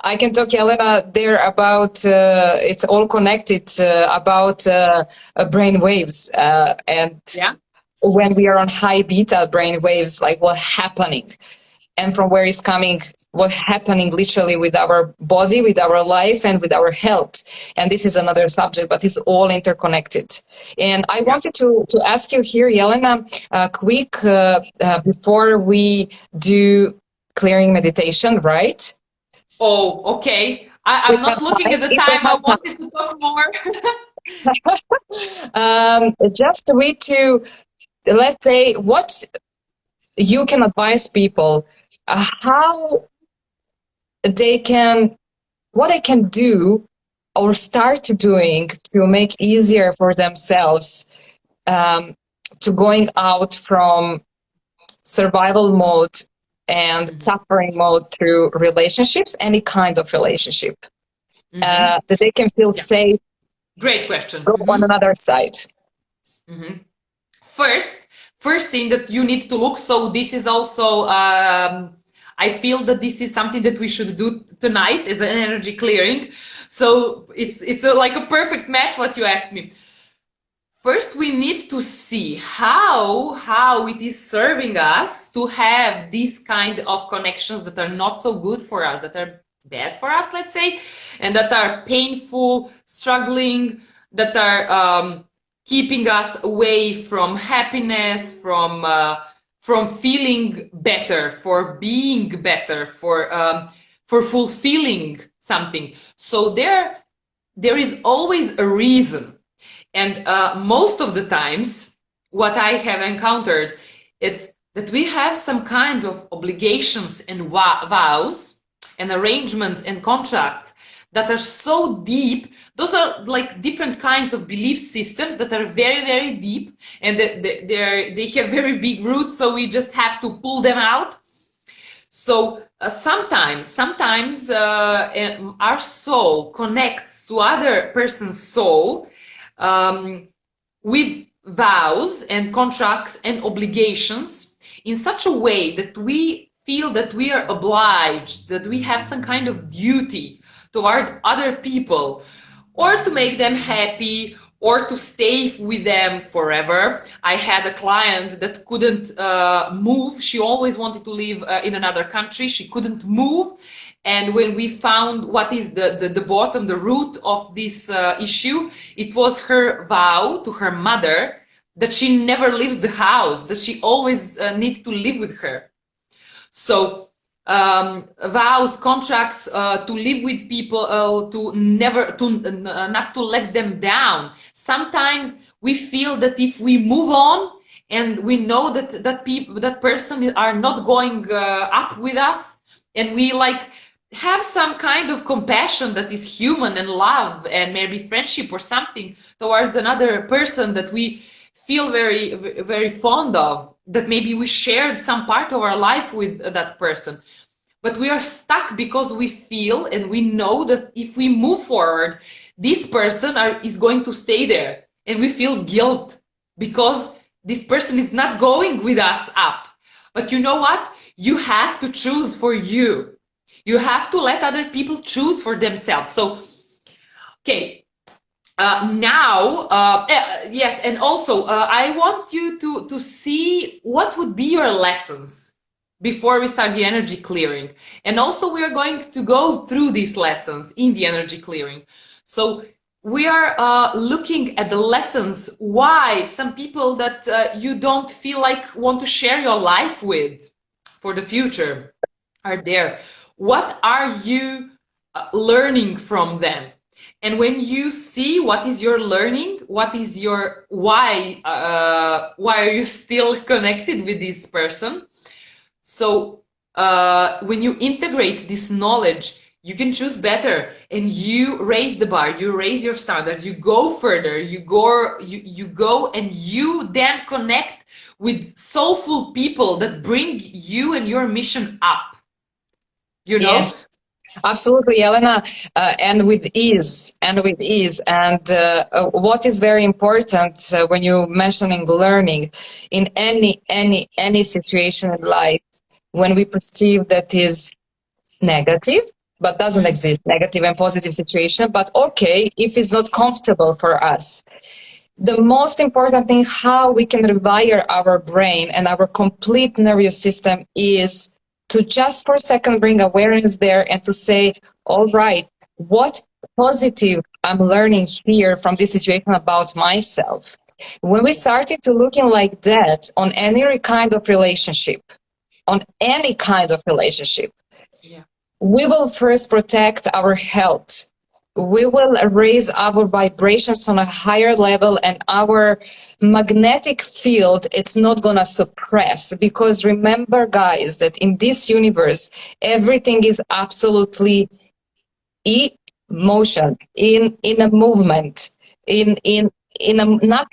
I can talk, Jelena, there about it's all connected about brain waves and when we are on high beta brain waves, like what's happening, and from where is coming, what's happening literally with our body, with our life, and with our health. And this is another subject, but it's all interconnected. And I wanted to ask you here, Jelena, quick before we do clearing meditation, right? Oh, okay. I'm not looking at the time. I wanted to talk more. Just a way to let's say, what you can advise people, how they can, what they can do or start doing to make easier for themselves, to going out from survival mode and suffering mode through relationships, any kind of relationship, that they can feel safe. Great question. Go on another side. First thing that you need to look, so this is also, I feel that this is something that we should do tonight as an energy clearing. So it's like a perfect match what you asked me. First, we need to see how it is serving us to have these kind of connections that are not so good for us, that are bad for us, let's say, and that are painful, struggling, that are keeping us away from happiness, from feeling better, for being better, for fulfilling something. So there is always a reason. And most of the times, what I have encountered, it's that we have some kind of obligations and vows and arrangements and contracts that are so deep. Those are like different kinds of belief systems that are very, very deep, and they have very big roots, so we just have to pull them out. So sometimes our soul connects to other person's soul with vows and contracts and obligations in such a way that we feel that we are obliged, that we have some kind of duty toward other people, or to make them happy, or to stay with them forever. I had a client that couldn't move. She always wanted to live in another country. She couldn't move. And when we found what is the bottom, the root of this issue, it was her vow to her mother that she never leaves the house, that she always needs to live with her. So vows, contracts to live with people, to never, not to let them down. Sometimes we feel that if we move on and we know that that person are not going up with us, and we like have some kind of compassion that is human and love and maybe friendship or something towards another person that we feel very, very fond of, that maybe we shared some part of our life with that person, but we are stuck because we feel and we know that if we move forward, this person is going to stay there, and we feel guilt because this person is not going with us up. But you know what? You have to choose for you. You have to let other people choose for themselves. So, okay, yes, and also I want you to see what would be your lessons before we start the energy clearing. And also we are going to go through these lessons in the energy clearing. So we are looking at the lessons, why some people that you don't feel like want to share your life with for the future are there. What are you learning from them? And when you see what is your learning, what is your why are you still connected with this person? So when you integrate this knowledge, you can choose better, and you raise the bar, you raise your standard, you go further, you go and you then connect with soulful people that bring you and your mission up. You know? Yes, absolutely, Jelena, and with ease. And what is very important when you're mentioning learning in any situation in life, when we perceive that is negative, but doesn't exist, negative and positive situation, but okay, if it's not comfortable for us. The most important thing, how we can rewire our brain and our complete nervous system, is to just for a second bring awareness there and to say, all right, what positive I'm learning here from this situation about myself. When we started to looking like that on any kind of relationship, yeah, we will first protect our health. we will raise our vibrations on a higher level, and our magnetic field, it's not gonna suppress, because remember guys that in this universe everything is absolutely motion, in a movement, in a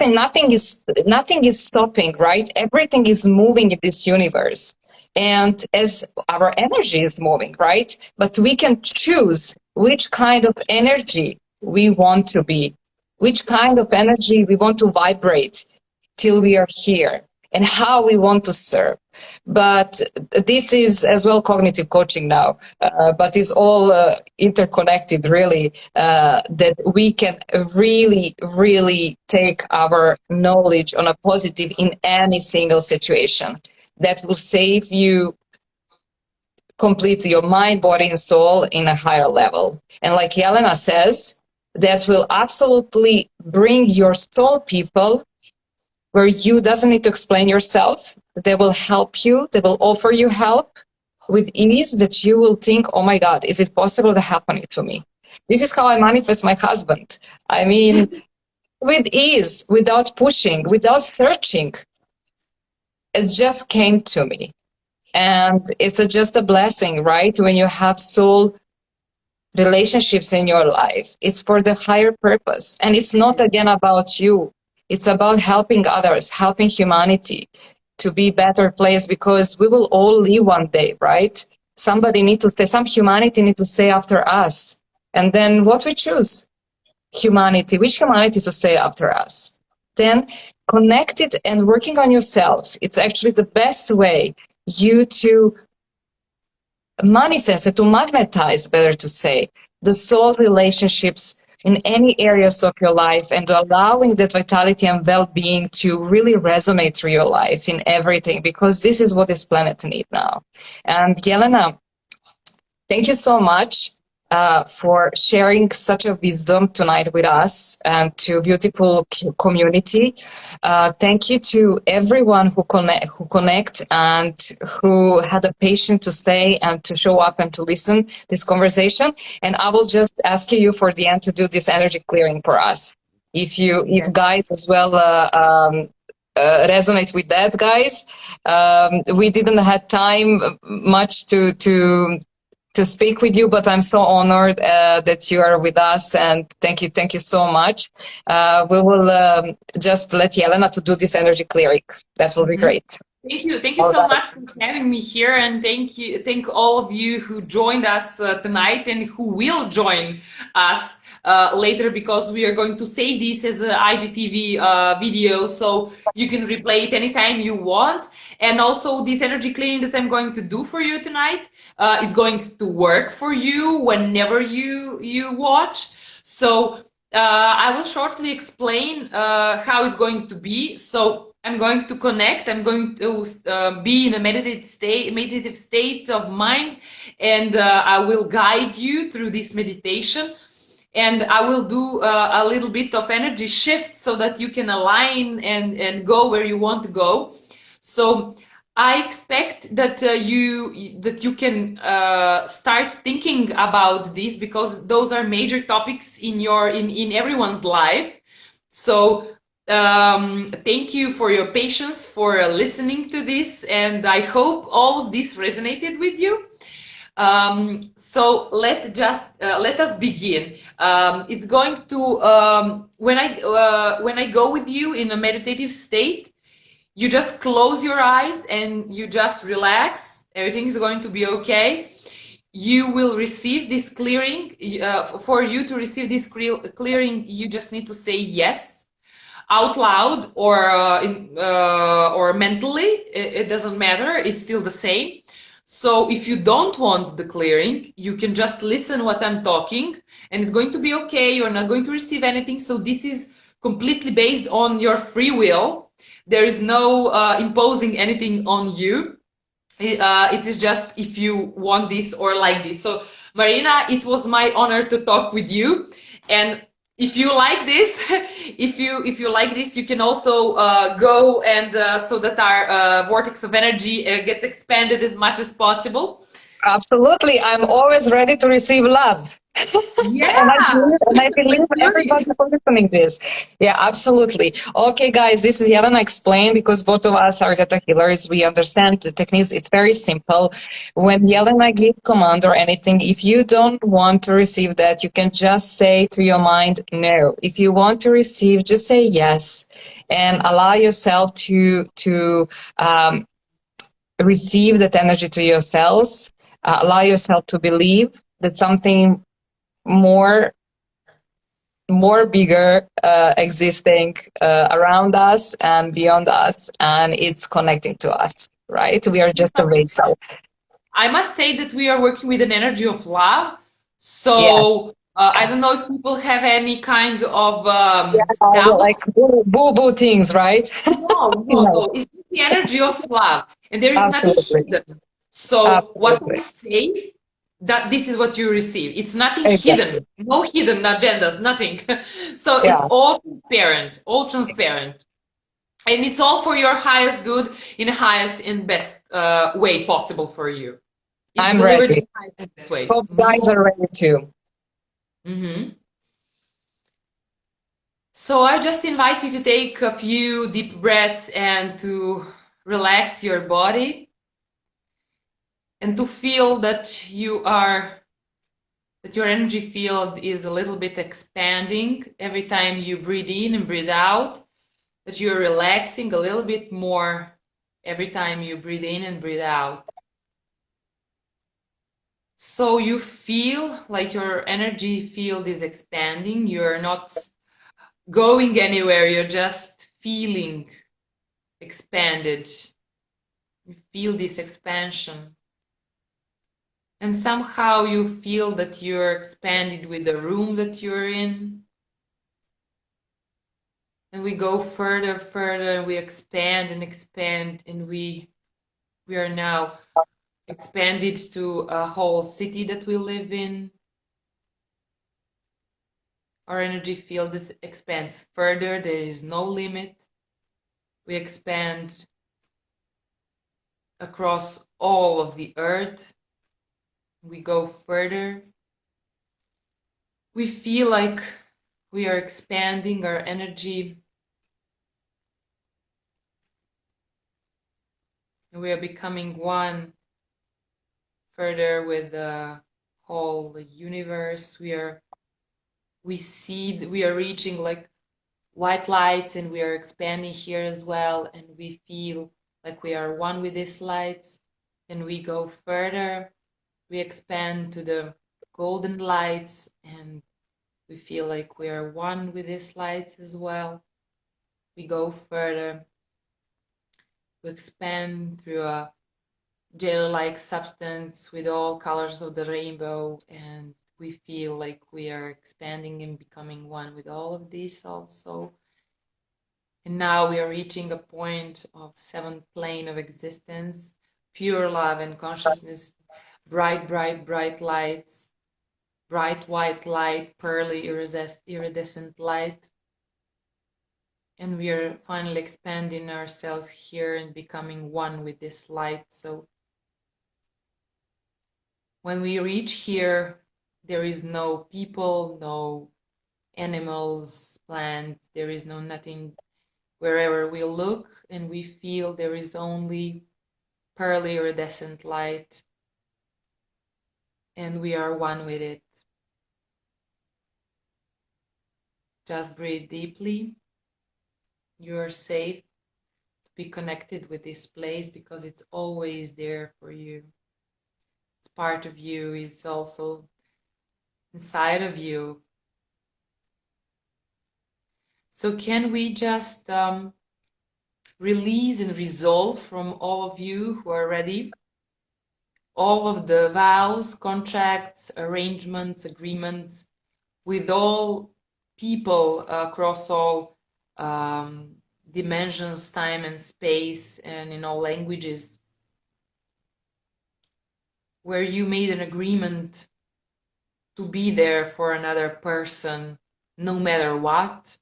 nothing is stopping, right? Everything is moving in this universe, and as our energy is moving, right? But we can choose which kind of energy we want to be, which kind of energy we want to vibrate till we are here, and how we want to serve. But this is as well cognitive coaching now, but it's all interconnected, really, that we can really take our knowledge on a positive in any single situation that will save you completely, your mind, body, and soul in a higher level. And like Jelena says, that will absolutely bring your soul people where you doesn't need to explain yourself. They will help you. They will offer you help with ease, that you will think, oh my God, is it possible to happen to me? This is how I manifest my husband. I mean, with ease, without pushing, without searching. It just came to me. And it's just a blessing, right? When you have soul relationships in your life, it's for the higher purpose. And it's not again about you. It's about helping others, helping humanity to be a better place, because we will all leave one day, right? Somebody need to stay, some humanity need to stay after us. And then what we choose? Humanity. Which humanity to stay after us? Then connected and working on yourself. It's actually the best way you to manifest, to magnetize, better to say, the soul relationships in any areas of your life, and allowing that vitality and well-being to really resonate through your life in everything, because this is what this planet needs now. And Jelena, thank you so much for sharing such a wisdom tonight with us and to beautiful community. Thank you to everyone who connect and who had the patience to stay and to show up and to listen this conversation. And I will just ask you for the end to do this energy clearing for us. If guys as well resonate with that, guys. We didn't have time much to speak with you, but I'm so honored that you are with us, and thank you so much. We will just let Jelena to do this energy clearing. That will be great. Thank you so much for having me here, and thank all of you who joined us tonight and who will join us later, because we are going to save this as an IGTV video, so you can replay it anytime you want. And also this energy cleaning that I'm going to do for you tonight, it's going to work for you whenever you watch. So I will shortly explain how it's going to be. So I'm going to connect. I'm going to be in a meditative state of mind, and I will guide you through this meditation. And I will do a little bit of energy shift so that you can align and go where you want to go. So I expect that you can start thinking about this, because those are major topics in everyone's life. So thank you for your patience, for listening to this, and I hope all of this resonated with you. So let us begin. It's going to when I go with you in a meditative state, you just close your eyes and you just relax. Everything is going to be okay. You will receive this clearing. For you to receive this clearing, you just need to say yes out loud or mentally. It doesn't matter. It's still the same. So if you don't want the clearing, you can just listen what I'm talking, and it's going to be okay. You're not going to receive anything. So this is completely based on your free will. There is no imposing anything on you. It is just if you want this or like this. So Marina, it was my honor to talk with you. And if you like this, if you like this, you can also go and so that our vortex of energy gets expanded as much as possible. Absolutely, I'm always ready to receive love. Yeah, And I believe I'm everybody curious. listening this. Yeah, absolutely. Okay, guys, this is Jelena explain because both of us are Theta healers. We understand the techniques. It's very simple. When Jelena gives command or anything, if you don't want to receive that, you can just say to your mind, no. If you want to receive, just say yes and allow yourself to receive that energy to yourselves. Allow yourself to believe that something more bigger existing around us and beyond us, and it's connecting to us, right? We are just a vessel. I must say that we are working with an energy of love. Yeah, So I don't know if people have any kind of yeah, doubt. like boo boo things, right? No, no, No, no. It's the energy of love, and there is nothing absolutely, hidden. So what we absolutely, say, that this is what you receive. It's nothing exactly. hidden. No hidden agendas, nothing. So it's Yeah, all transparent, all transparent. And it's all for your highest good in the highest and best way possible for you. It's I'm delivered in ready. the highest and best way. Hope guys are ready too. So I just invite you to take a few deep breaths and to relax your body and to feel that that your energy field is a little bit expanding every time you breathe in and breathe out, that you're relaxing a little bit more every time you breathe in and breathe out. So you feel like your energy field is expanding. You're not going anywhere, you're just feeling expanded. You feel this expansion. And somehow you feel that you're expanded with the room that you're in. And we go further, further, and we expand and expand, and we are now expanded to a whole city that we live in. Our energy field expands further, there is no limit. We expand across all of the earth. We go further. We feel like we are expanding our energy and we are becoming one further with the whole universe. We are reaching like white lights and we are expanding here as well, and we feel like we are one with these lights, and we go further. We expand to the golden lights and we feel like we are one with these lights as well. We go further. We expand through a gel-like substance with all colors of the rainbow, and we feel like we are expanding and becoming one with all of these also. And now we are reaching a point of seventh plane of existence, pure love and consciousness, bright, bright, bright lights, bright white light, pearly iridescent light. And we are finally expanding ourselves here and becoming one with this light. So when we reach here, there is no people, no animals, plants, there is no nothing. Wherever we look and we feel, there is only pearly iridescent light, and we are one with it. Just breathe deeply. You are safe to be connected with this place because it's always there for you. It's part of you, it's also inside of you. So can we just release and resolve from all of you who are ready all of the vows, contracts, arrangements, agreements with all people across all um, dimensions, time and space, and in all languages, where you made an agreement to be there for another person no matter what,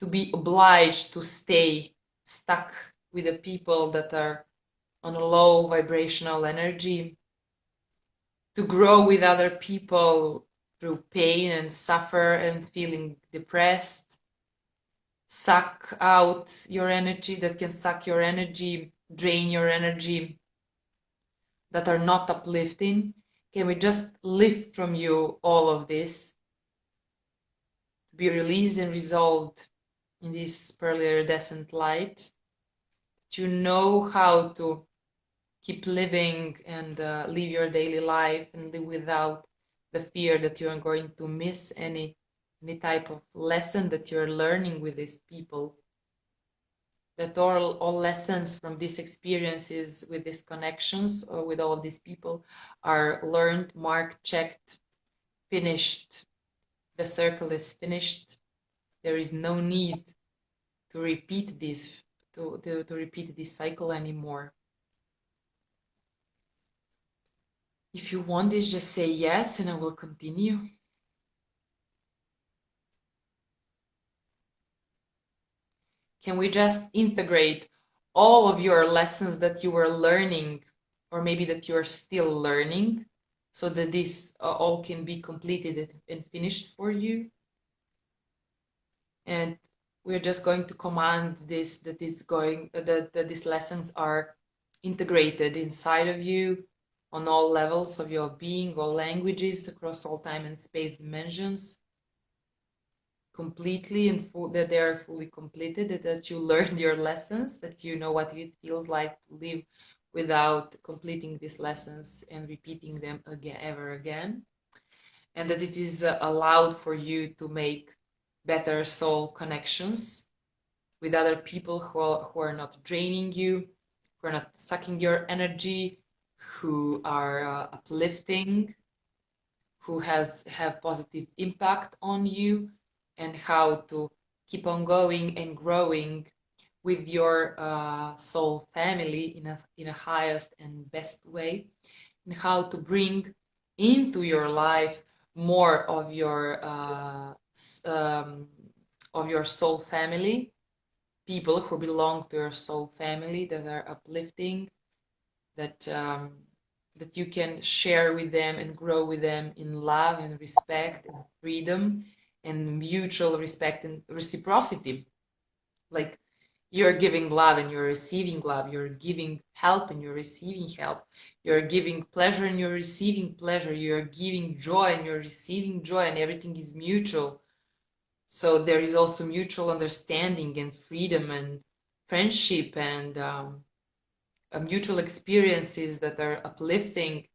to be obliged to stay stuck with the people that are on a low vibrational energy. to grow with other people through pain and suffer and feeling depressed, suck out your energy, that can suck your energy, drain your energy, that are not uplifting. Can we just lift from you all of this, to be released and resolved in this pearly iridescent light, to know how to keep living and live your daily life and live without the fear that you are going to miss any type of lesson that you're learning with these people, that all lessons from these experiences with these connections or with all of these people are learned, marked, checked, finished. The circle is finished. There is no need to repeat this, to repeat this cycle anymore. If you want this, just say yes and I will continue. Can we just integrate all of your lessons that you were learning, or maybe that you are still learning, so that this all can be completed and finished for you? And we're just going to command this, that these lessons are integrated inside of you on all levels of your being, all languages, across all time and space dimensions, completely, and that they are fully completed, that you learned your lessons, that you know what it feels like to live without completing these lessons and repeating them again, ever again, and that it is allowed for you to make better soul connections with other people who are not draining you, who are not sucking your energy, who are uplifting, who have positive impact on you, and how to keep on going and growing with your soul family in a highest and best way, and how to bring into your life more of your soul family, people who belong to your soul family, that are uplifting, that that you can share with them and grow with them in love and respect and freedom and mutual respect and reciprocity. Like, you're giving love and you're receiving love, you're giving help and you're receiving help, you're giving pleasure and you're receiving pleasure, you're giving joy and you're receiving joy, and everything is mutual. So there is also mutual understanding and freedom and friendship and mutual experiences that are uplifting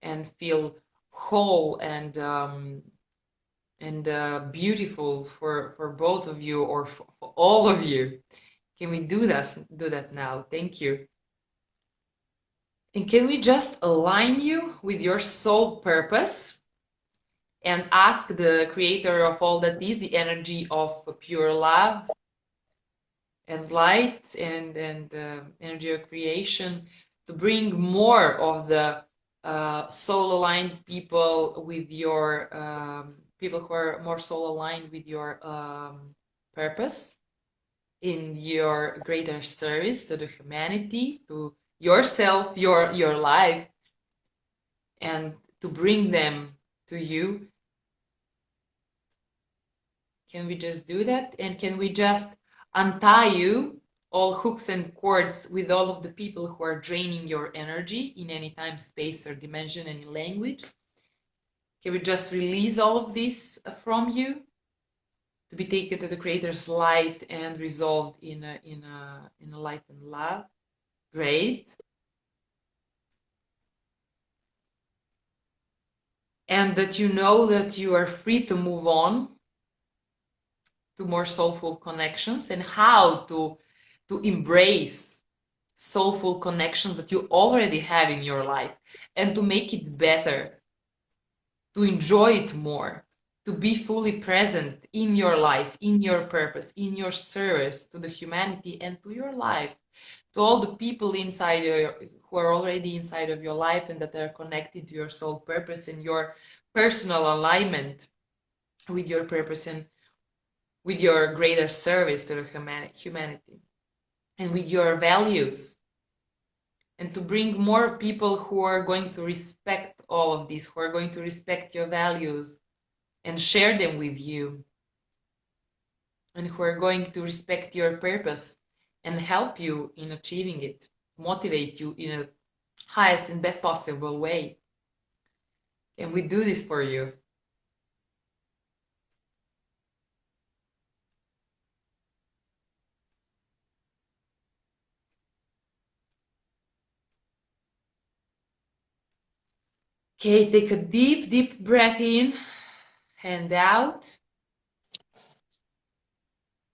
and feel whole and beautiful for both of you, or for all of you. Can we do that now? Thank you. And can we just align you with your soul purpose and ask the creator of all that is, the energy of pure love and light and energy of creation, to bring more of the soul aligned people with your people who are more soul aligned with your purpose, in your greater service to the humanity, to yourself, your life, and to bring them to you. Can we just do that? And can we just untie you all hooks and cords with all of the people who are draining your energy in any time, space, or dimension, any language? Can we just release all of this from you, to be taken to the creator's light and resolved in a light and love? Great. And that you know that you are free to move on to more soulful connections, and how to embrace soulful connections that you already have in your life, and to make it better, to enjoy it more, to be fully present in your life, in your purpose, in your service to the humanity and to your life, to all the people inside who are already inside of your life and that are connected to your soul purpose and your personal alignment with your purpose and with your greater service to the humanity, and with your values, and to bring more people who are going to respect all of this, who are going to respect your values and share them with you, and who are going to respect your purpose and help you in achieving it, motivate you in a highest and best possible way. Can we do this for you? Okay, take a deep, deep breath in and out.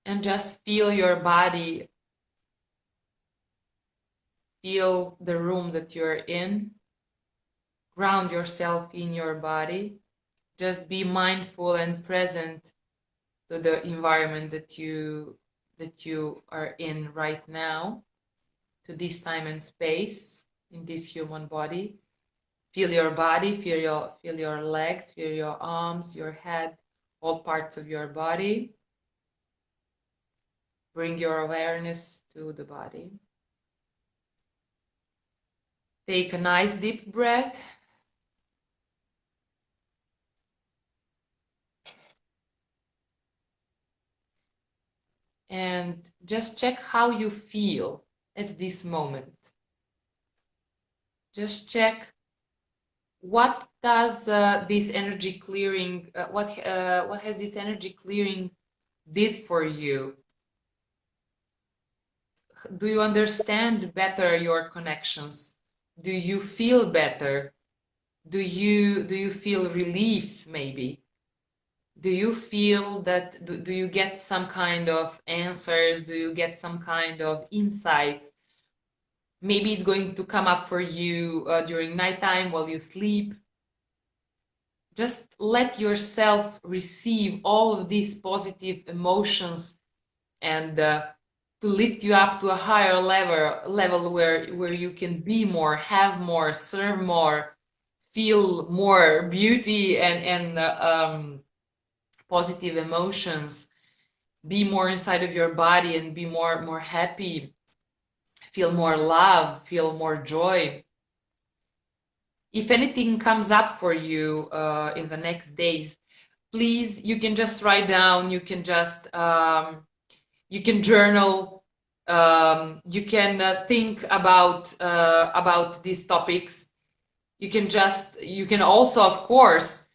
And just feel your body. Feel the room that you're in. Ground yourself in your body. Just be mindful and present to the environment that you are in right now, to this time and space in this human body. Feel your body, feel your legs, feel your arms, your head, all parts of your body. Bring your awareness to the body. Take a nice deep breath. And just check how you feel at this moment. Just check what does this energy clearing, what has this energy clearing did for you? Do you understand better your connections? Do you feel better? Do you feel relief maybe? Do you feel that, do you get some kind of answers? Do you get some kind of insights? Maybe it's going to come up for you during nighttime while you sleep. Just let yourself receive all of these positive emotions and to lift you up to a higher level where you can be more, have more, serve more, feel more beauty and positive emotions, be more inside of your body and be more happy, feel more love, feel more joy. If anything comes up for you in the next days, please, you can just write down, you can just you can journal, you can think about these topics. You can also, of course,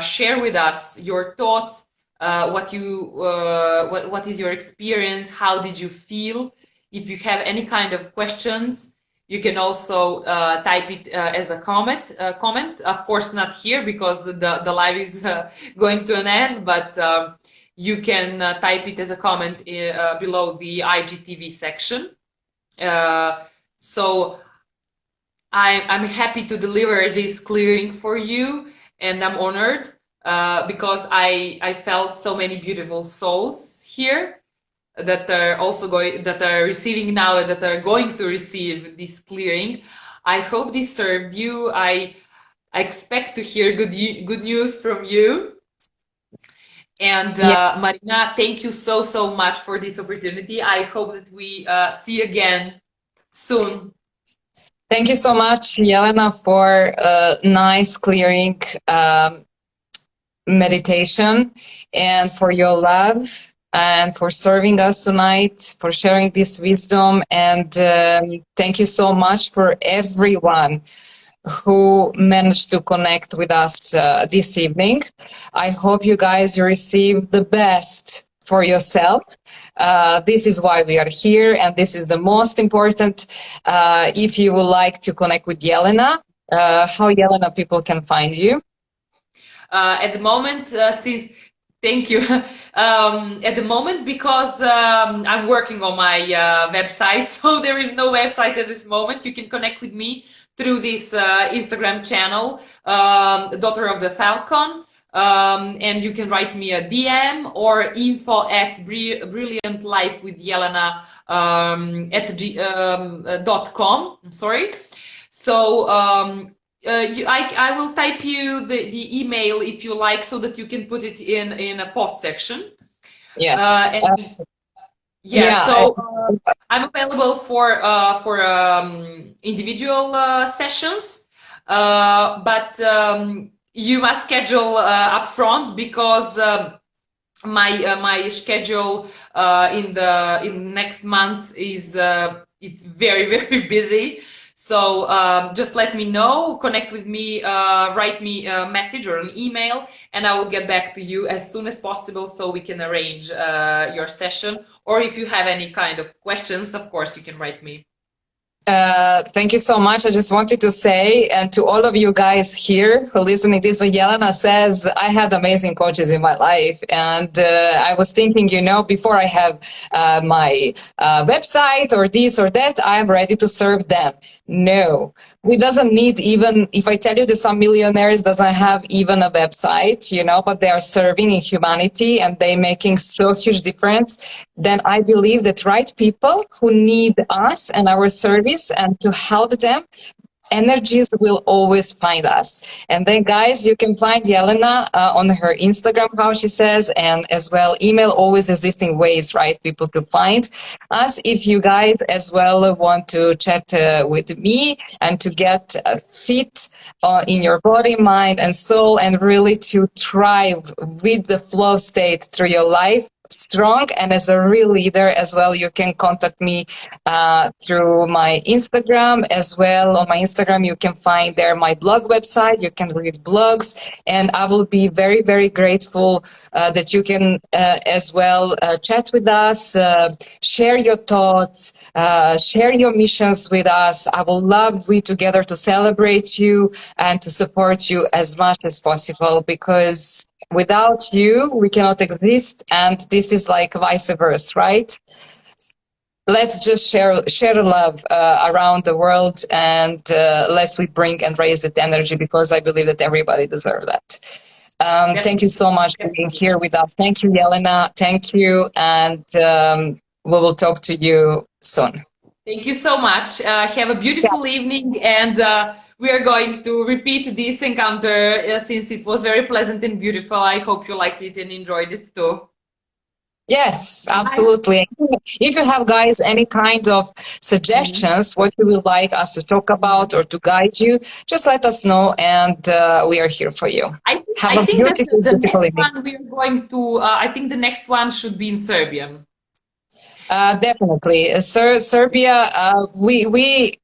share with us your thoughts, what is your experience, how did you feel. If you have any kind of questions, you can also type it as a comment. Of course, not here because the live is going to an end, but you can type it as a comment below the IGTV section. So I'm happy to deliver this clearing for you, and I'm honored because I felt so many beautiful souls here that are receiving now and that are going to receive this clearing. I hope this served you. I expect to hear good news from you. And Marina, thank you so much for this opportunity. I hope that we see again soon. Thank you so much, Jelena, for a nice clearing meditation, and for your love, and for serving us tonight, for sharing this wisdom. And thank you so much for everyone who managed to connect with us this evening. I hope you guys receive the best for yourself. This is why we are here, and this is the most important. If you would like to connect with Jelena, how, Jelena, people can find you? At the moment, thank you. At the moment, because I'm working on my website, so there is no website at this moment. You can connect with me through this Instagram channel, Daughter of the Falcon, and you can write me a DM or info@brilliantlifewithjelena @.com. I'm sorry. So I will type you the email if you like, so that you can put it in a post section. Yeah. Yeah, Yeah, so I'm available for individual sessions, but you must schedule upfront because my schedule in next month is it's very very busy. So just let me know, connect with me, write me a message or an email, and I will get back to you as soon as possible so we can arrange your session. Or if you have any kind of questions, of course, you can write me. Thank you so much. I just wanted to say, and to all of you guys here who listening to this, what Jelena says, I had amazing coaches in my life. And I was thinking, before I have my website or this or that, I'm ready to serve them. No, we doesn't need, even if I tell you that some millionaires doesn't have even a website, but they are serving in humanity and they making so huge difference. Then I believe that right people who need us and our service and to help them, energies will always find us. And then, guys, you can find Jelena on her Instagram, how she says, and as well, email, always existing ways, right, people to find us. If you guys as well want to chat with me and to get fit in your body, mind, and soul, and really to thrive with the flow state through your life, strong and as a real leader as well, you can contact me through my Instagram as well. On my Instagram, you can find there my blog website. You can read blogs, and I will be very, very grateful that you can as well chat with us, share your thoughts, share your missions with us. I will love we together to celebrate you and to support you as much as possible, because without you, we cannot exist, and this is like vice versa, right? Let's just share love around the world, and let's we bring and raise that energy, because I believe that everybody deserves that. Thank you so much for being here with us. Thank you, Jelena. Thank you, and we will talk to you soon. Thank you so much. Have a beautiful evening, and we are going to repeat this encounter since it was very pleasant and beautiful. I hope you liked it and enjoyed it too. Yes, absolutely. If you have, guys, any kind of suggestions, what you would like us to talk about or to guide you, just let us know, and we are here for you. I think that the next one we are going to, I think the next one should be in Serbian. Definitely, Serbia. We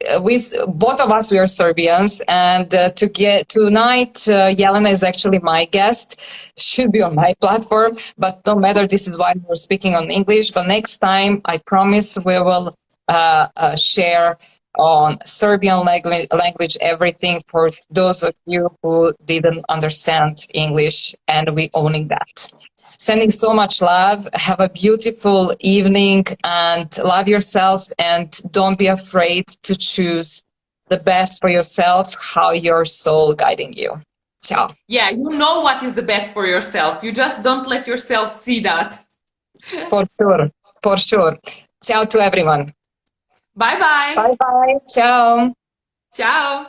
both of us, we are Serbians, and tonight, Jelena is actually my guest. Should be on my platform, but no matter. This is why we're speaking on English. But next time, I promise we will share on Serbian language everything for those of you who didn't understand English, and we owning that. Sending so much love. Have a beautiful evening and love yourself, and don't be afraid to choose the best for yourself, how your soul guiding you. Ciao. Yeah, you know what is the best for yourself. You just don't let yourself see that. For sure. For sure. Ciao to everyone. Bye-bye. Bye-bye. Ciao. Ciao.